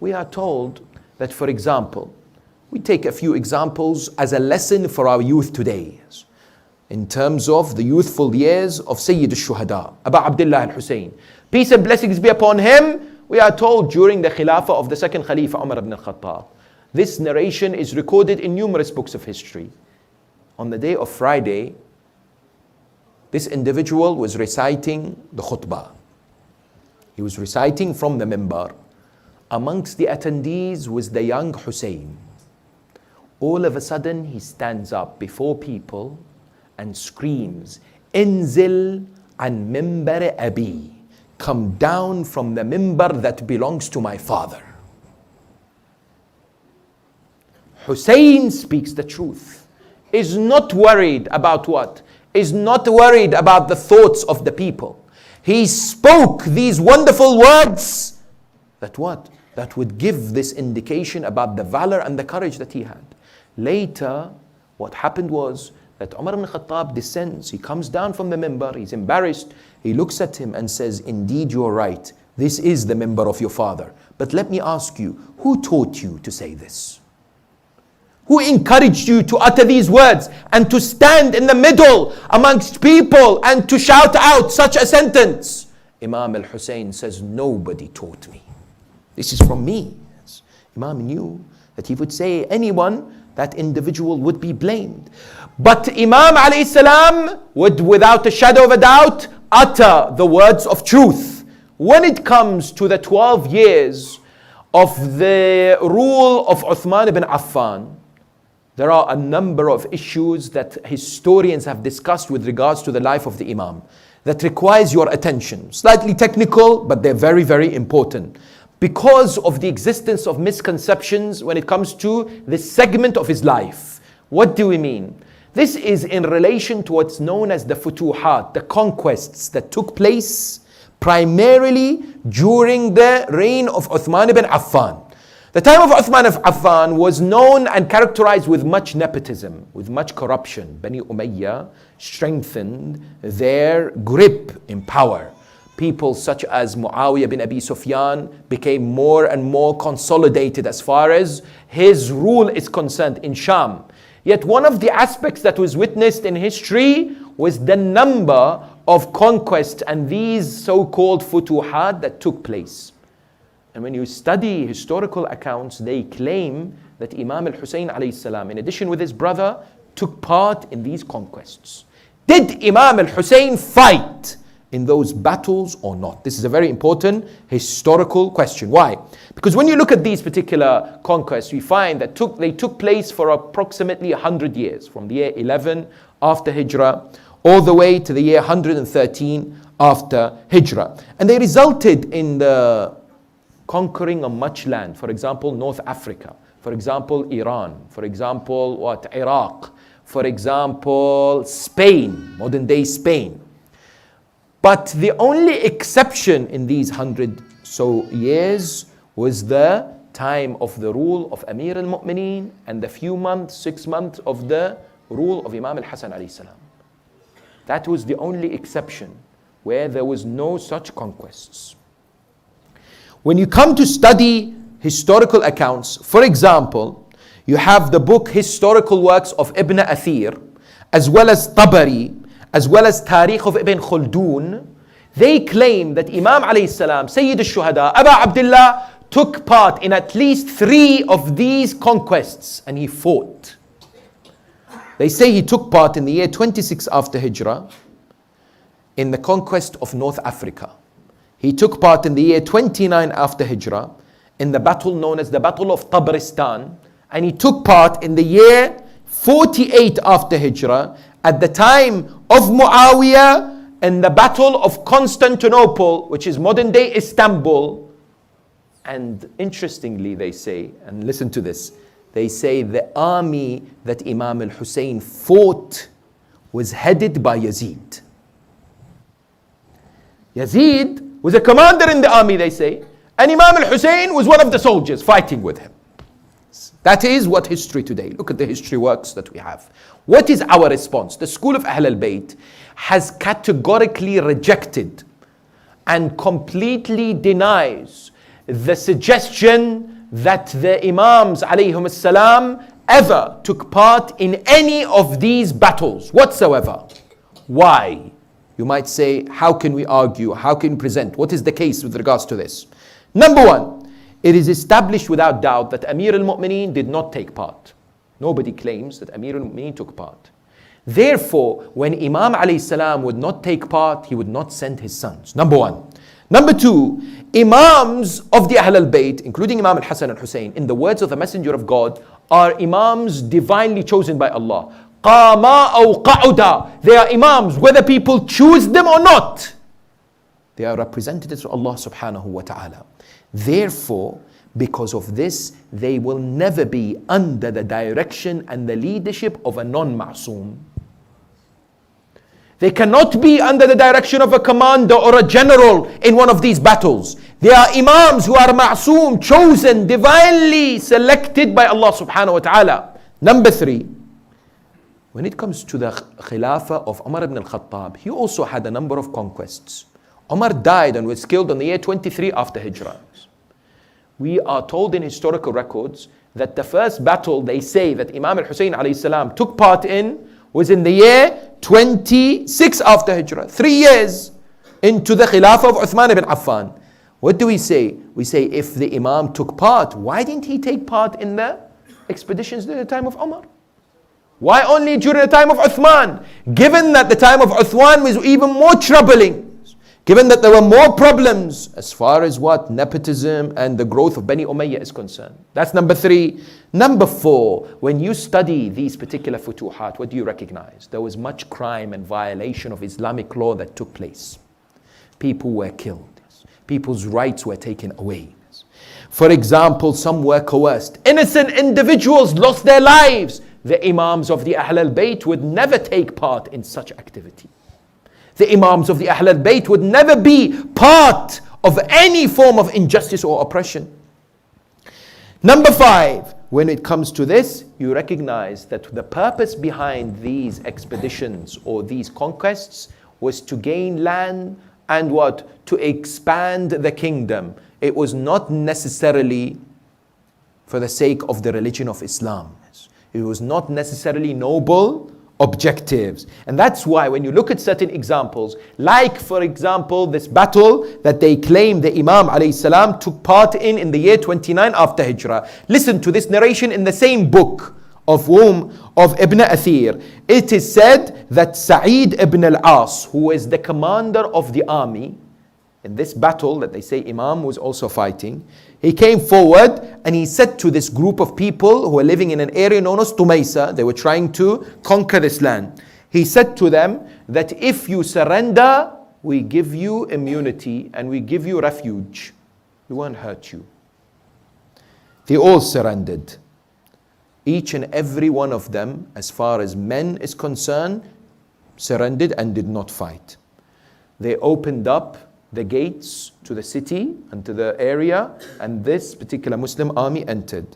We are told that, for example, we take a few examples as a lesson for our youth today. In terms of the youthful years of Sayyid al-Shuhada, Abu Abdullah al-Hussein. Peace and blessings be upon him. We are told during the Khilafah of the second Khalifa, Umar ibn al-Khattab. This narration is recorded in numerous books of history. On the day of Friday, this individual was reciting the khutbah. He was reciting from the minbar. Amongst the attendees was the young Hussein. All of a sudden, he stands up before people and screams, Inzil an mimbar abi. Come down from the minbar that belongs to my father. Hussein speaks the truth. Is not worried about what? Is not worried about the thoughts of the people. He spoke these wonderful words that what? That would give this indication about the valor and the courage that he had. Later, what happened was that Umar ibn Khattab descends. He comes down from the minbar. He's embarrassed. He looks at him and says, indeed, you're right. This is the minbar of your father. But let me ask you, who taught you to say this? Who encouraged you to utter these words and to stand in the middle amongst people and to shout out such a sentence? Imam al-Hussein says, nobody taught me. This is from me. Imam knew that he would say anyone, that individual would be blamed. But Imam alayhi salam would, without a shadow of a doubt, utter the words of truth. When it comes to the 12 years of the rule of Uthman ibn Affan, there are a number of issues that historians have discussed with regards to the life of the Imam that requires your attention. Slightly technical, but they're very, very important, because of the existence of misconceptions when it comes to this segment of his life. What do we mean? This is in relation to what's known as the futuhat, the conquests that took place primarily during the reign of Uthman ibn Affan. The time of Uthman ibn Affan was known and characterized with much nepotism, with much corruption. Bani Umayyah strengthened their grip in power. People such as Muawiyah bin Abi Sufyan became more and more consolidated as far as his rule is concerned in Sham. Yet one of the aspects that was witnessed in history was the number of conquests and these so-called futuhat that took place. And when you study historical accounts, they claim that Imam al-Hussein alayhi salam, in addition with his brother, took part in these conquests. Did Imam al-Hussein fight in those battles or not? This is a very important historical question. Why? Because when you look at these particular conquests, we find that they took place for approximately 100 years, from the year 11 after Hijrah, all the way to the year 113 after Hijrah. And they resulted in the conquering of much land. For example, North Africa, For example, Iran. For example, what? Iraq. For example, Spain, modern day Spain. But the only exception in these 100 so years was the time of the rule of Amir al-Mu'mineen and the few months, 6 months of the rule of Imam al-Hassan alayhi salam. That was the only exception where there was no such conquests. When you come to study historical accounts, for example, you have the book Historical Works of Ibn Athir, as well as Tabari, as well as Tarikh of Ibn Khaldun. They claim that Imam alayhi salam, Sayyid al-Shuhada, Aba Abdullah, took part in at least 3 of these conquests and he fought. They say he took part in the year 26 after Hijrah in the conquest of North Africa. He took part in the year 29 after Hijrah in the battle known as the Battle of Tabristan, and he took part in the year 48 after Hijrah at the time of Muawiyah in the Battle of Constantinople, which is modern day Istanbul. And interestingly, they say, and listen to this, they say the army that Imam Hussain fought was headed by Yazid. Yazid was a commander in the army, they say, and Imam Hussain was one of the soldiers fighting with him. That is what history today. Look at the history works that we have. What is our response? The school of Ahl al-Bayt has categorically rejected and completely denies the suggestion that the Imams alayhim salam ever took part in any of these battles whatsoever. Why? You might say, how can we argue? How can we present? What is the case with regards to this? Number one, it is established without doubt that Amir al-Mu'mineen did not take part. Nobody claims that Amir al-Mu'mineen took part. Therefore, when Imam alayhi salam would not take part, he would not send his sons. Number one. Number two, Imams of the Ahl al-Bayt, including Imam al-Hassan and Hussein, in the words of the Messenger of God, are Imams divinely chosen by Allah. Qama aw qa'uda. They are Imams, whether people choose them or not. They are representatives of Allah subhanahu wa ta'ala. Therefore, because of this, they will never be under the direction and the leadership of a non-ma'soom. They cannot be under the direction of a commander or a general in one of these battles. They are imams who are ma'soom, chosen, divinely selected by Allah subhanahu wa ta'ala. Number three, when it comes to the Khilafah of Umar ibn al-Khattab, he also had a number of conquests. Umar died and was killed on the year 23 after Hijrah. We are told in historical records that the first battle they say that Imam al-Hussein alayhi salam took part in was in the year 26 after Hijrah, 3 years into the Khilafah of Uthman ibn Affan. What do we say? We say if the Imam took part, why didn't he take part in the expeditions during the time of Umar? Why only during the time of Uthman? Given that the time of Uthman was even more troubling, given that there were more problems as far as what? Nepotism and the growth of Bani Umayyah is concerned. That's number three. Number four, when you study these particular futuhat, what do you recognize? There was much crime and violation of Islamic law that took place. People were killed. People's rights were taken away. For example, some were coerced. Innocent individuals lost their lives. The Imams of the Ahl al-Bayt would never take part in such activity. The Imams of the Ahl al-Bayt would never be part of any form of injustice or oppression. Number five, when it comes to this, you recognize that the purpose behind these expeditions or these conquests was to gain land and what? To expand the kingdom. It was not necessarily for the sake of the religion of Islam. It was not necessarily noble objectives. And that's why when you look at certain examples, like for example this battle that they claim the Imam alayhi salam took part in the year 29 after Hijrah. Listen to this narration in the same book of Ibn Athir. It is said that Sa'id ibn al-As, who is the commander of the army in this battle that they say Imam was also fighting, he came forward and he said to this group of people who were living in an area known as Tumaysa, they were trying to conquer this land. He said to them that if you surrender, we give you immunity and we give you refuge. We won't hurt you. They all surrendered. Each and every one of them, as far as men is concerned, surrendered and did not fight. They opened up the gates to the city and to the area, and this particular Muslim army entered.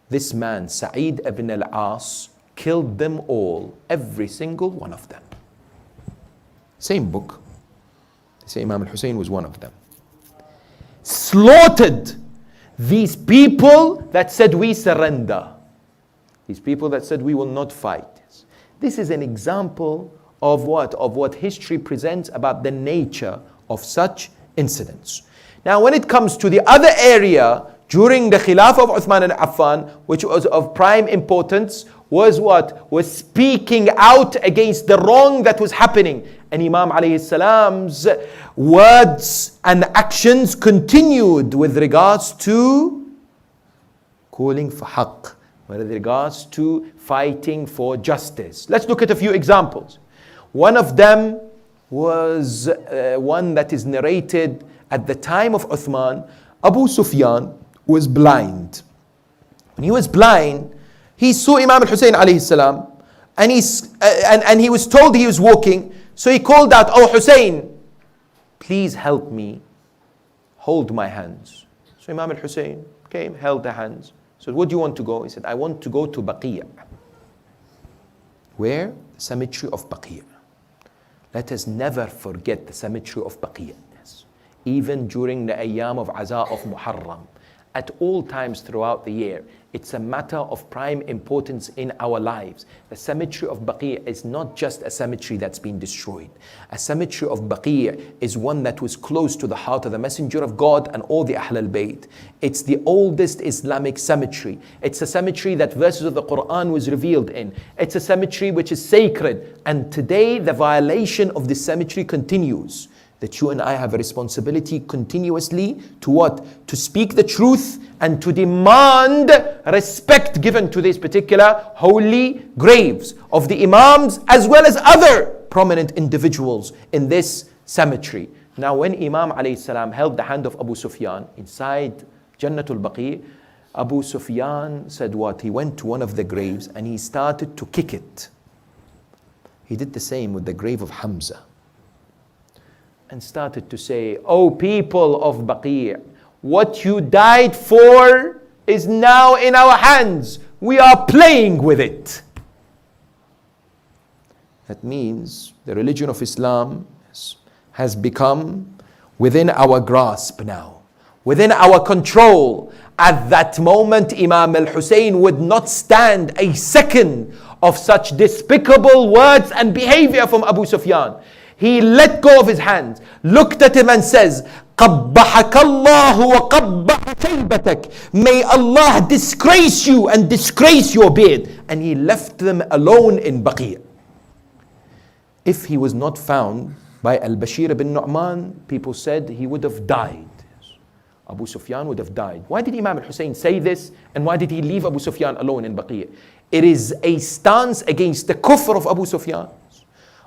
This man, Sa'id ibn al-As, killed them all, every single one of them. Same book. They say Imam Hussain was one of them. Slaughtered these people that said we surrender. These people that said we will not fight. This is an example of what? Of what history presents about the nature of such incidents. Now when it comes to the other area during the Khilafah of Uthman and Affan, which was of prime importance, was what? Was speaking out against the wrong that was happening. And Imam alayhi salam's words and actions continued with regards to calling for haqq, with regards to fighting for justice. Let's look at a few examples. One of them was one that is narrated at the time of Uthman. Abu Sufyan was blind. When he was blind, he saw Imam al-Hussain alayhi salam, and he was told he was walking. So he called out, "Oh Hussein, please help me, hold my hands." So Imam al-Hussain came, held the hands. So what do you want to go? He said, "I want to go to Baqi'." Where? The cemetery of Baqi'. Let us never forget the cemetery of Baqi'. Even during the ayyam of Aza of Muharram, at all times throughout the year, it's a matter of prime importance in our lives. The cemetery of Baqi' is not just a cemetery that's been destroyed. A cemetery of Baqi' is one that was close to the heart of the Messenger of God and all the Ahl al-Bayt. It's the oldest Islamic cemetery. It's a cemetery that verses of the Quran was revealed in. It's a cemetery which is sacred. And today the violation of this cemetery continues. That you and I have a responsibility continuously to what? To speak the truth and to demand respect given to these particular holy graves of the Imams as well as other prominent individuals in this cemetery. Now when Imam alayhi salam held the hand of Abu Sufyan inside Jannatul Baqi', Abu Sufyan said what? He went to one of the graves and he started to kick it. He did the same with the grave of Hamza. And started to say, "Oh people of Baqi', what you died for is now in our hands. We are playing with it." That means the religion of Islam has become within our grasp now, within our control. At that moment, Imam al-Hussain would not stand a second of such despicable words and behavior from Abu Sufyan. He let go of his hands, looked at him and says, قَبَّحَكَ اللَّهُ وَقَبَّحَ شَيْبَتَكَ. May Allah disgrace you and disgrace your beard. And he left them alone in Baqi'. If he was not found by Al-Bashir ibn Nu'man, people said he would have died. Abu Sufyan would have died. Why did Imam al-Hussain say this? And why did he leave Abu Sufyan alone in Baqi'? It is a stance against the kufr of Abu Sufyan.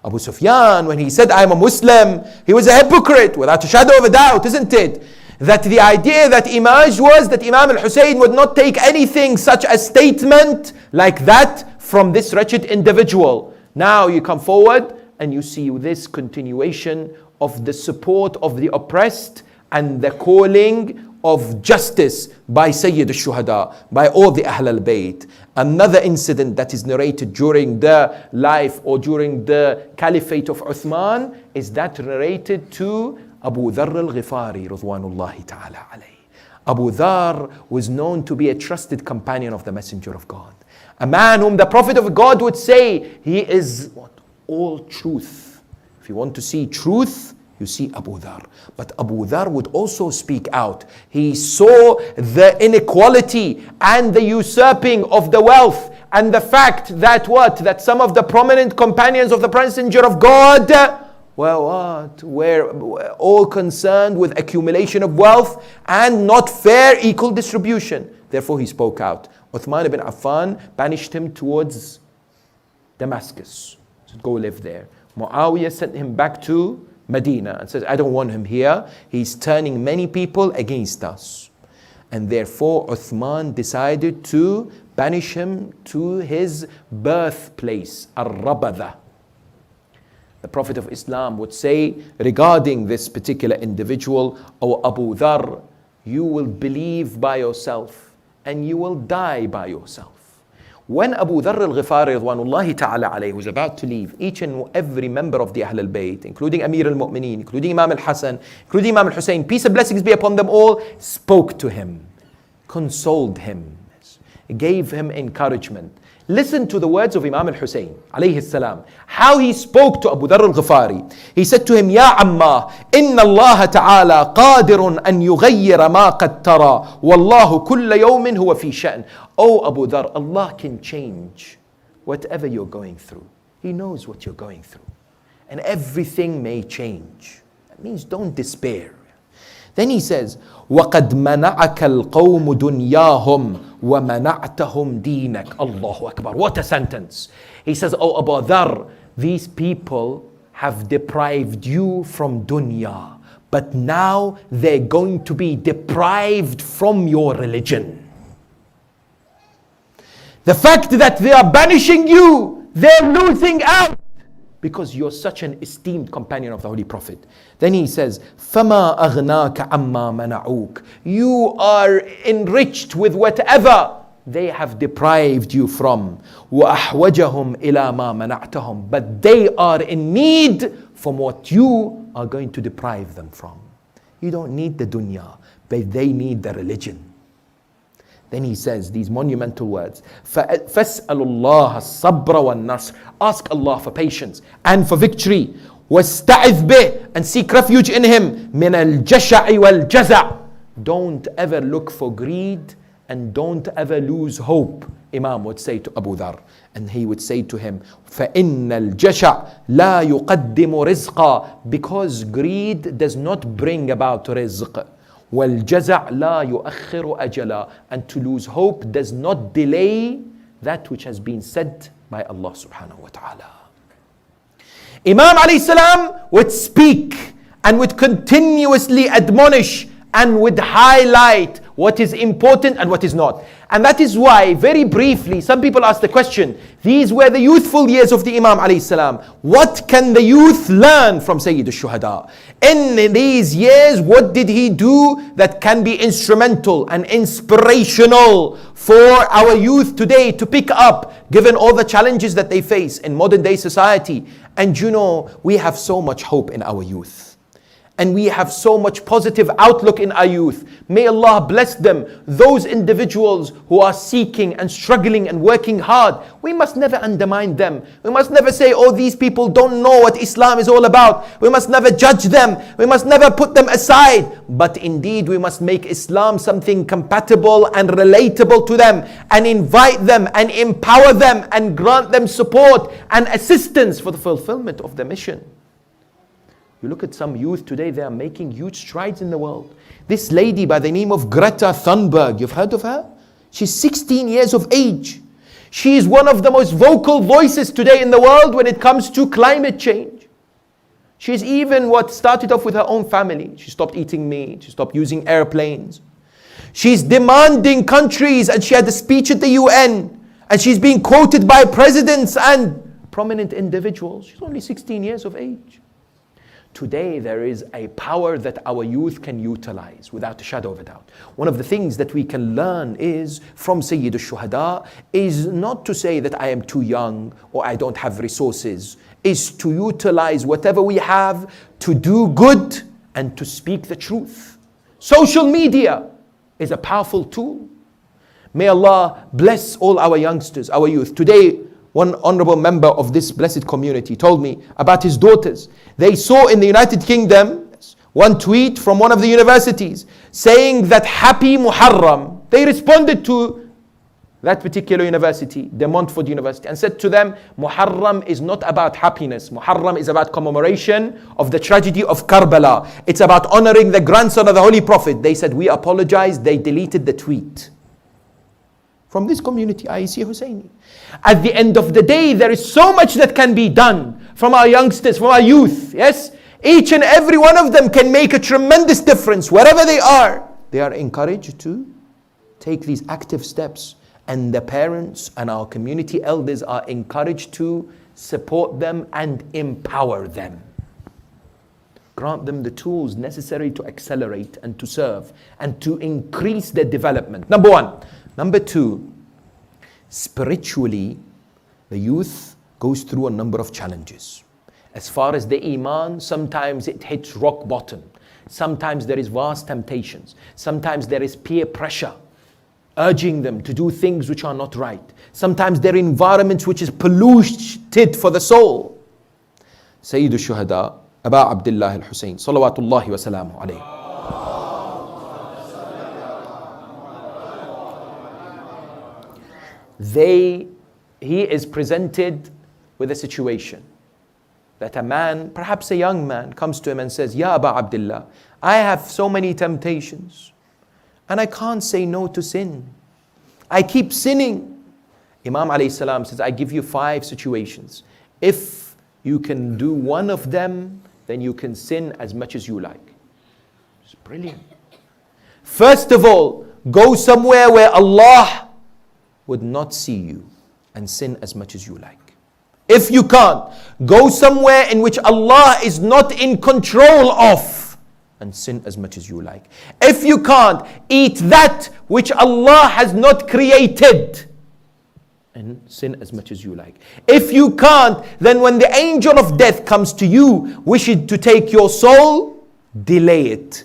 Abu Sufyan, when he said, "I'm a Muslim," he was a hypocrite without a shadow of a doubt, isn't it? That the idea that emerged was that Imam al-Hussain would not take anything such a statement like that from this wretched individual. Now you come forward and you see this continuation of the support of the oppressed and the calling of justice by Sayyid al-Shuhada, by all the Ahl al-Bayt. Another incident that is narrated during the life or during the caliphate of Uthman is that narrated to Abu Dharr al-Ghifari radwanullahi ta'ala alayhi. Abu Dharr was known to be a trusted companion of the Messenger of God. A man whom the Prophet of God would say, he is what? All truth. If you want to see truth, you see Abu Dharr. But Abu Dharr would also speak out. He saw the inequality and the usurping of the wealth and the fact that what? That some of the prominent companions of the Messenger of God were what? Were all concerned with accumulation of wealth and not fair equal distribution. Therefore he spoke out. Uthman ibn Affan banished him towards Damascus. So go live there. Muawiyah sent him back to Medina and says, "I don't want him here. He's turning many people against us." And therefore Uthman decided to banish him to his birthplace, Al-Rabada. The Prophet of Islam would say regarding this particular individual, O Abu Dhar, you will believe by yourself and you will die by yourself. When Abu Dharr al-Ghifari radwanullahi ta'ala alayhi was about to leave, each and every member of the Ahl al-Bayt, including Amir al-Mu'mineen, including Imam al-Hassan, including Imam Hussain, peace and blessings be upon them all, spoke to him, consoled him, gave him encouragement. Listen to the words of Imam al-Hussain alayhi salam, how he spoke to Abu Dharr al-Ghifari. He said to him, Ya Amma, inna Allah ta'ala qadirun an yughayyira ma qad tara, wallahu kulla yawmin huwa fi sha'n. Oh Abu Dharr, Allah can change whatever you're going through. He knows what you're going through. And everything may change. That means don't despair. Then he says, وَقَدْ مَنَعَكَ الْقَوْمُ دُنْيَاهُمْ وَمَنَعْتَهُمْ دِينَكَ. Allahu Akbar. What a sentence. He says, oh Abu Dharr, these people have deprived you from dunya, but now they're going to be deprived from your religion. The fact that they are banishing you, they're losing out because you're such an esteemed companion of the Holy Prophet. Then he says, فَمَا أَغْنَاكَ عَمَّا مَنَعُوكَ. You are enriched with whatever they have deprived you from. وَأَحْوَجَهُمْ إِلَى مَا مَنَعْتَهُمْ. But they are in need from what you are going to deprive them from. You don't need the dunya, but they need the religion. Then he says these monumental words, فَاسْأَلُ اللَّهَ الصَّبْرَ وَالنَّصْرَ. Ask Allah for patience and for victory. وَاسْتَعِذْ بِهِ. And seek refuge in Him. مِنَ الْجَشَعِ وَالْجَزَعِ. Don't ever look for greed and don't ever lose hope. Imam would say to Abu Dharr, and he would say to him, فَإِنَّ الْجَشَعَ لَا يُقَدِّمُ رِزْقًا. Because greed does not bring about rizq. وَالْجَزَعْ لَا يُؤَخِّرُ أَجَلًا. And to lose hope does not delay that which has been said by Allah subhanahu wa ta'ala. Imam alayhi salam would speak and would continuously admonish and would highlight what is important and what is not. And that is why, very briefly, some people ask the question, these were the youthful years of the Imam alayhi salam. What can the youth learn from Sayyid al-Shuhada? In these years, what did he do that can be instrumental and inspirational for our youth today to pick up, given all the challenges that they face in modern day society? And you know, we have so much hope in our youth. And we have so much positive outlook in our youth. May Allah bless them. Those individuals who are seeking and struggling and working hard, we must never undermine them. We must never say, oh, these people don't know what Islam is all about. We must never judge them. We must never put them aside. But indeed, we must make Islam something compatible and relatable to them, and invite them and empower them and grant them support and assistance for the fulfillment of the mission. You look at some youth today, they are making huge strides in the world. This lady by the name of Greta Thunberg, you've heard of her? She's 16 years of age. She is one of the most vocal voices today in the world when it comes to climate change. She's even what started off with her own family. She stopped eating meat, she stopped using airplanes. She's demanding countries, and she had a speech at the UN, and she's being quoted by presidents and prominent individuals. She's only 16 years of age. Today there is a power that our youth can utilize without a shadow of a doubt. One of the things that we can learn is from Sayyid al-Shuhada is not to say that I am too young or I don't have resources, is to utilize whatever we have to do good and to speak the truth. Social media is a powerful tool. May Allah bless all our youngsters, our youth. Today, one honorable member of this blessed community told me about his daughters. They saw in the United Kingdom one tweet from one of the universities saying that happy Muharram. They responded to that particular university, the Montfort University, and said to them, Muharram is not about happiness. Muharram is about commemoration of the tragedy of Karbala. It's about honoring the grandson of the Holy Prophet. They said, we apologize. They deleted the tweet. From this community, IEC Hussaini. At the end of the day, there is so much that can be done from our youngsters, from our youth. Yes, each and every one of them can make a tremendous difference wherever they are. They are encouraged to take these active steps, and the parents and our community elders are encouraged to support them and empower them. Grant them the tools necessary to accelerate and to serve and to increase their development. Number one. Number two, spiritually, the youth goes through a number of challenges. As far as the iman, sometimes it hits rock bottom. Sometimes there is vast temptations. Sometimes there is peer pressure, urging them to do things which are not right. Sometimes there are environments which is polluted for the soul. Sayyid al-Shuhada, Aba Abdullah Al-Hussain, salawatullahi wa salamu alayhi. He is presented with a situation that a man, perhaps a young man, comes to him and says, Ya Aba Abdullah, I have so many temptations and I can't say no to sin. I keep sinning. Imam alayhi salam says, I give you 5 situations. If you can do one of them, then you can sin as much as you like. It's brilliant. First of all, go somewhere where Allah would not see you and sin as much as you like. If you can't, go somewhere in which Allah is not in control of and sin as much as you like. If you can't, eat that which Allah has not created and sin as much as you like. If you can't, then when the angel of death comes to you wishing to take your soul, delay it.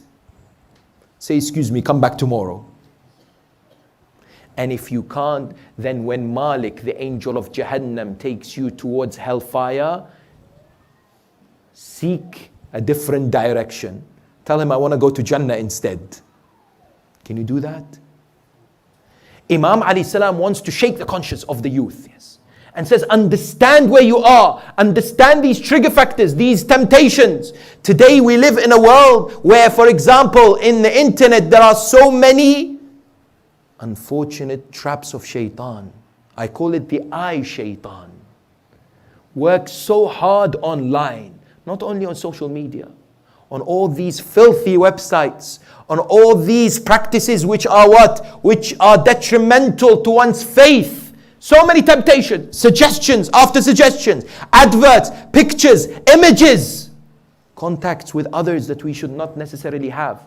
Say, excuse me, come back tomorrow. And if you can't, then when Malik, the angel of Jahannam, takes you towards hellfire, seek a different direction. Tell him, I want to go to Jannah instead. Can you do that? Imam alayhi salam wants to shake the conscience of the youth, yes, and says, understand where you are, understand these trigger factors, these temptations. Today we live in a world where, for example, in the internet there are so many unfortunate traps of shaitan. I call it the eye shaitan. Works so hard online, not only on social media, on all these filthy websites, on all these practices which are what? Which are detrimental to one's faith. So many temptations, suggestions after suggestions, adverts, pictures, images, contacts with others that we should not necessarily have.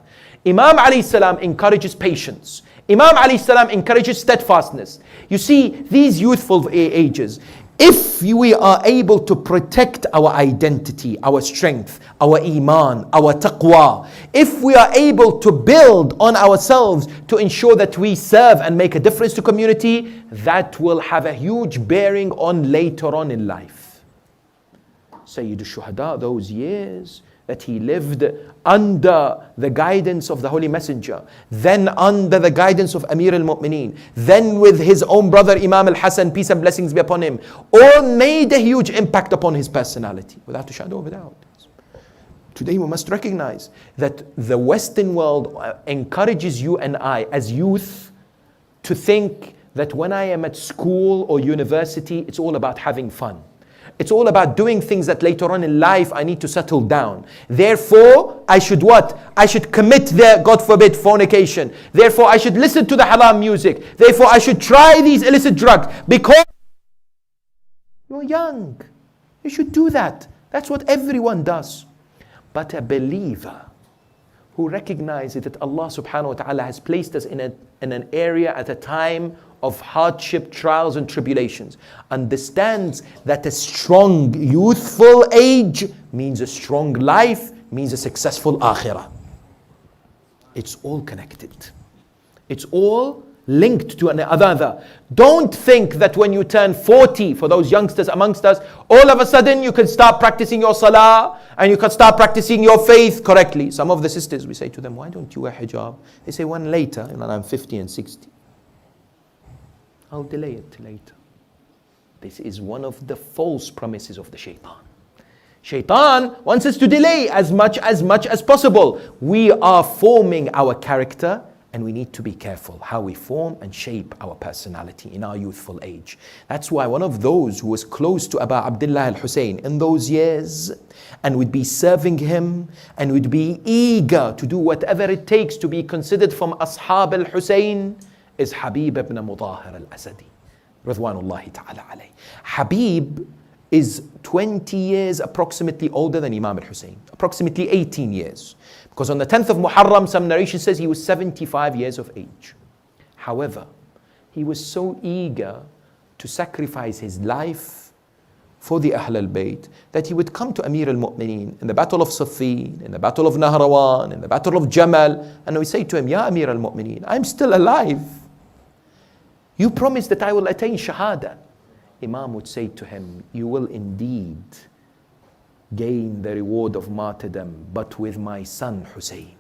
Imam alayhi salam encourages patience. Imam alayhi salam encourages steadfastness. You see, these youthful ages, if we are able to protect our identity, our strength, our iman, our taqwa, if we are able to build on ourselves to ensure that we serve and make a difference to community, that will have a huge bearing on later on in life. Sayyid al-Shuhada, those years that he lived under the guidance of the Holy Messenger, then under the guidance of Amir al-Mu'mineen, then with his own brother Imam al-Hasan, peace and blessings be upon him, all made a huge impact upon his personality, without a shadow of a doubt. Today we must recognize that the Western world encourages you and I as youth to think that when I am at school or university, it's all about having fun. It's all about doing things that later on in life I need to settle down. Therefore, I should what? I should commit the, God forbid, fornication. Therefore, I should listen to the haram music. Therefore, I should try these illicit drugs because you're young. You should do that. That's what everyone does. But a believer who recognizes that Allah subhanahu wa ta'ala has placed us in an area at a time of hardship, trials and tribulations, understands that a strong youthful age means a strong life, means a successful akhirah. It's all connected. It's all linked to another. Don't think that when you turn 40, for those youngsters amongst us, all of a sudden you can start practicing your salah and you can start practicing your faith correctly. Some of the sisters, we say to them, why don't you wear hijab? They say, when later, and I'm 50 and 60. I'll delay it till later. This is one of the false promises of the shaitan. Shaitan wants us to delay as much as possible. We are forming our character and we need to be careful how we form and shape our personality in our youthful age. That's why one of those who was close to Aba Abdullah Al-Hussain in those years and would be serving him and would be eager to do whatever it takes to be considered from Ashab Al-Hussain is Habib ibn Mudahir al-Asadi, Ridwanullahi ta'ala alayh. Habib is 20 years approximately older than Imam Hussain, approximately 18 years. Because on the 10th of Muharram, some narration says he was 75 years of age. However, he was so eager to sacrifice his life for the Ahl al-Bayt that he would come to Amir al-Mu'mineen in the battle of Siffin, in the battle of Nahrawan, in the battle of Jamal, and he would say to him, Ya Amir al-Mu'mineen, I'm still alive. You promised that I will attain Shahada. Imam would say to him, you will indeed gain the reward of martyrdom, but with my son Hussein.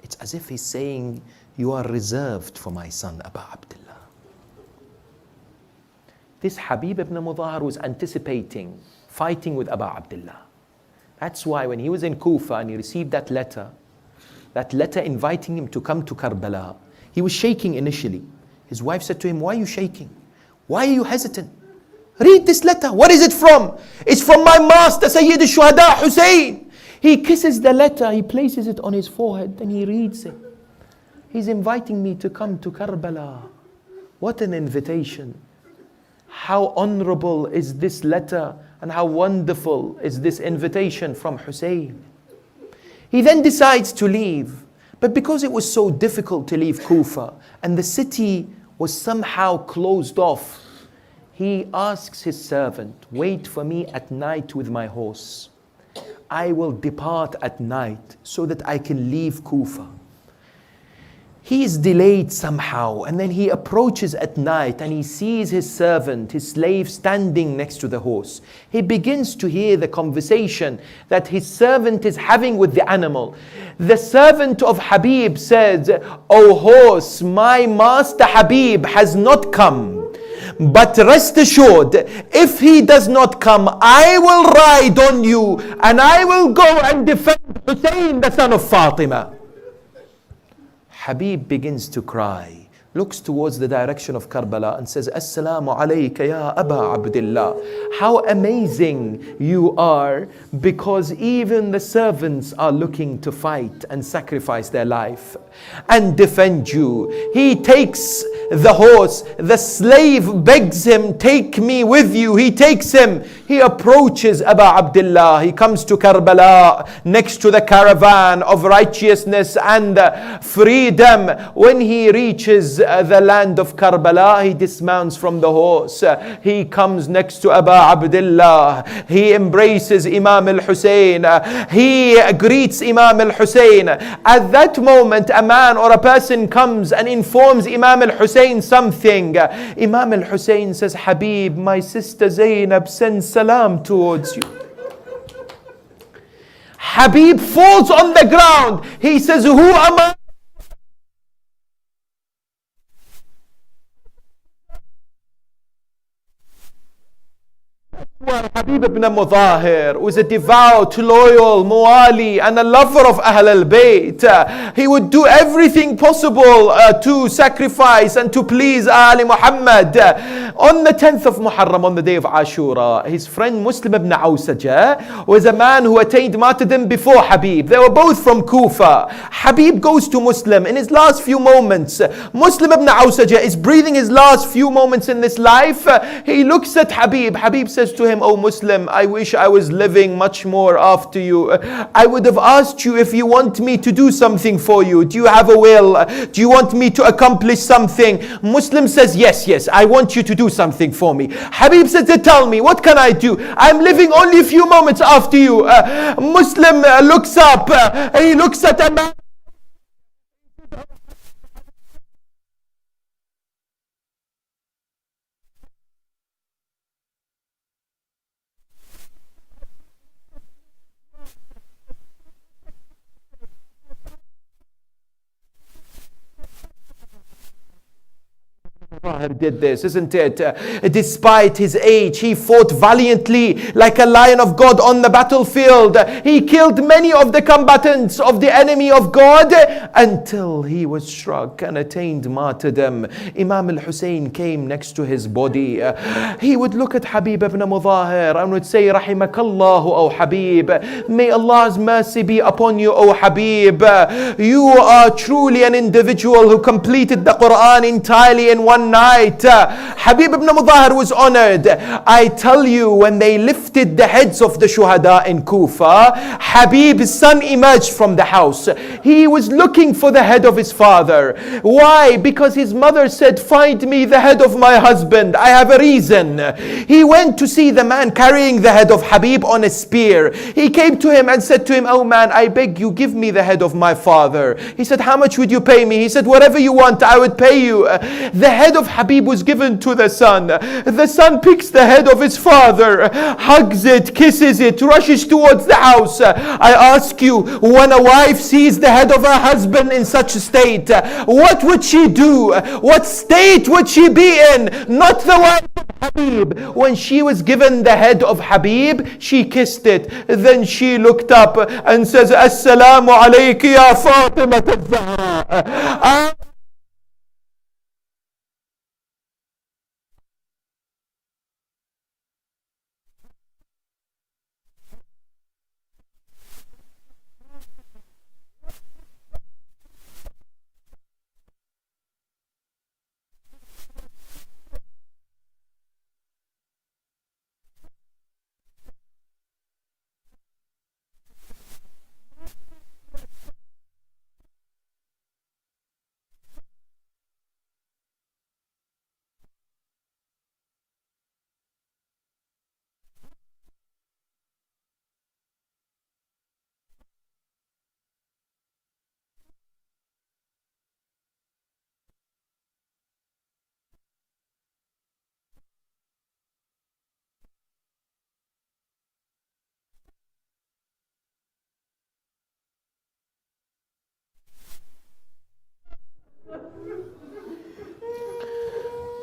It's as if he's saying, you are reserved for my son Abu Abdullah. This Habib ibn Mudahir was anticipating fighting with Abu Abdullah. That's why when he was in Kufa and he received that letter inviting him to come to Karbala, he was shaking initially. His wife said to him, why are you shaking? Why are you hesitant? Read this letter. What is it from? It's from my master, Sayyid al-Shuhada, Hussein. He kisses the letter, he places it on his forehead, and he reads it. He's inviting me to come to Karbala. What an invitation. How honorable is this letter, and how wonderful is this invitation from Hussein. He then decides to leave. But because it was so difficult to leave Kufa, and the city was somehow closed off, he asks his servant, wait for me at night with my horse. I will depart at night so that I can leave Kufa. He is delayed somehow, and then he approaches at night and he sees his servant, his slave, standing next to the horse. He begins to hear the conversation that his servant is having with the animal. The servant of Habib says, O horse, my master Habib has not come. But rest assured, if he does not come, I will ride on you and I will go and defend Hussein, the son of Fatima. Habib begins to cry, looks towards the direction of Karbala and says, Assalamu alayka ya Aba Abdullah. How amazing you are, because even the servants are looking to fight and sacrifice their life and defend you. He takes the horse, the slave begs him, take me with you. He takes him, he approaches Abu Abdullah, he comes to Karbala next to the caravan of righteousness and freedom. When he reaches the land of Karbala, he dismounts from the horse, he comes next to Abu Abdullah, he embraces Imam Al-Hussain, he greets Imam Al-Hussain. At that moment, a man or a person comes and informs Imam Al-Hussain something. Imam Al-Hussain says, Habib, my sister Zainab sends salam towards you. Habib falls on the ground. He says, who am I? Habib ibn Mudahir was a devout, loyal, muwali and a lover of Ahl al-Bayt. He would do everything possible to sacrifice and to please Ali Muhammad. On the 10th of Muharram, on the day of Ashura, his friend Muslim ibn Awsaja was a man who attained martyrdom before Habib. They were both from Kufa. Habib goes to Muslim in his last few moments. Muslim ibn Awsaja is breathing his last few moments in this life. He looks at Habib. Habib says to him, "Oh Muslim, I wish I was living much more after you. I would have asked you if you want me to do something for you. Do you have a will? Do you want me to accomplish something?" Muslim says, yes, I want you to do something for me. Habib says, "Tell me, what can I do? I'm living only a few moments after you." Muslim looks up, he looks at a man. Mudahir did this, isn't it? Despite his age, he fought valiantly like a lion of God on the battlefield. He killed many of the combatants of the enemy of God until he was struck and attained martyrdom. Imam Hussain came next to his body. He would look at Habib ibn Mudahir and would say, Rahimakallahu, O Habib. May Allah's mercy be upon you, O Habib. You are truly an individual who completed the Quran entirely in one night. Habib ibn Mudahir was honored. I tell you, when they lifted the heads of the shuhada in Kufa, Habib's son emerged from the house. He was looking for the head of his father. Why? Because his mother said, find me the head of my husband. I have a reason. He went to see the man carrying the head of Habib on a spear. He came to him and said to him, oh man, I beg you, give me the head of my father. He said, how much would you pay me? He said, whatever you want, I would pay you. The head of Habib was given to the son. The son picks the head of his father, hugs it, kisses it, rushes towards the house. I ask you, when a wife sees the head of her husband in such a state, what would she do? What state would she be in? Not the wife of Habib. When she was given the head of Habib, she kissed it. Then she looked up and says, Assalamu alayki ya Fatima al-Zahra.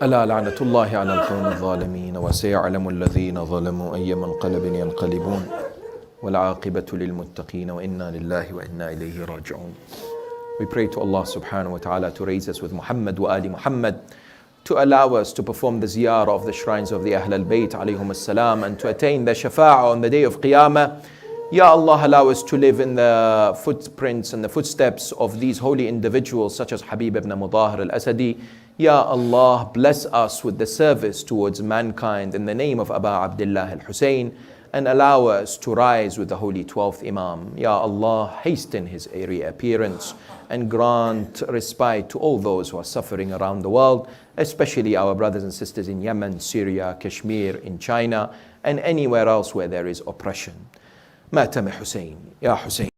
ألا لعنة الله على القوم الظالمين وسيعلم الذين ظلموا أي منقلب ينقلبون والعاقبة للمتقين وإنا لله وإنا إليه راجعون. We pray to Allah subhanahu wa ta'ala to raise us with Muhammad wa Ali Muhammad, to allow us to perform the ziyarah of the shrines of the Ahl al-Bayt alayhum as-salam, and to attain the shafa'ah on the day of Qiyamah. Ya Allah, allow us to live in the footprints and the footsteps of these holy individuals such as Habib ibn Mudahir al-Asadi. Ya Allah, bless us with the service towards mankind in the name of Aba Abdullah al-Husayn, and allow us to rise with the holy 12th Imam. Ya Allah, hasten his reappearance and grant respite to all those who are suffering around the world, especially our brothers and sisters in Yemen, Syria, Kashmir, in China, and anywhere else where there is oppression. ماتم حسين يا حسين.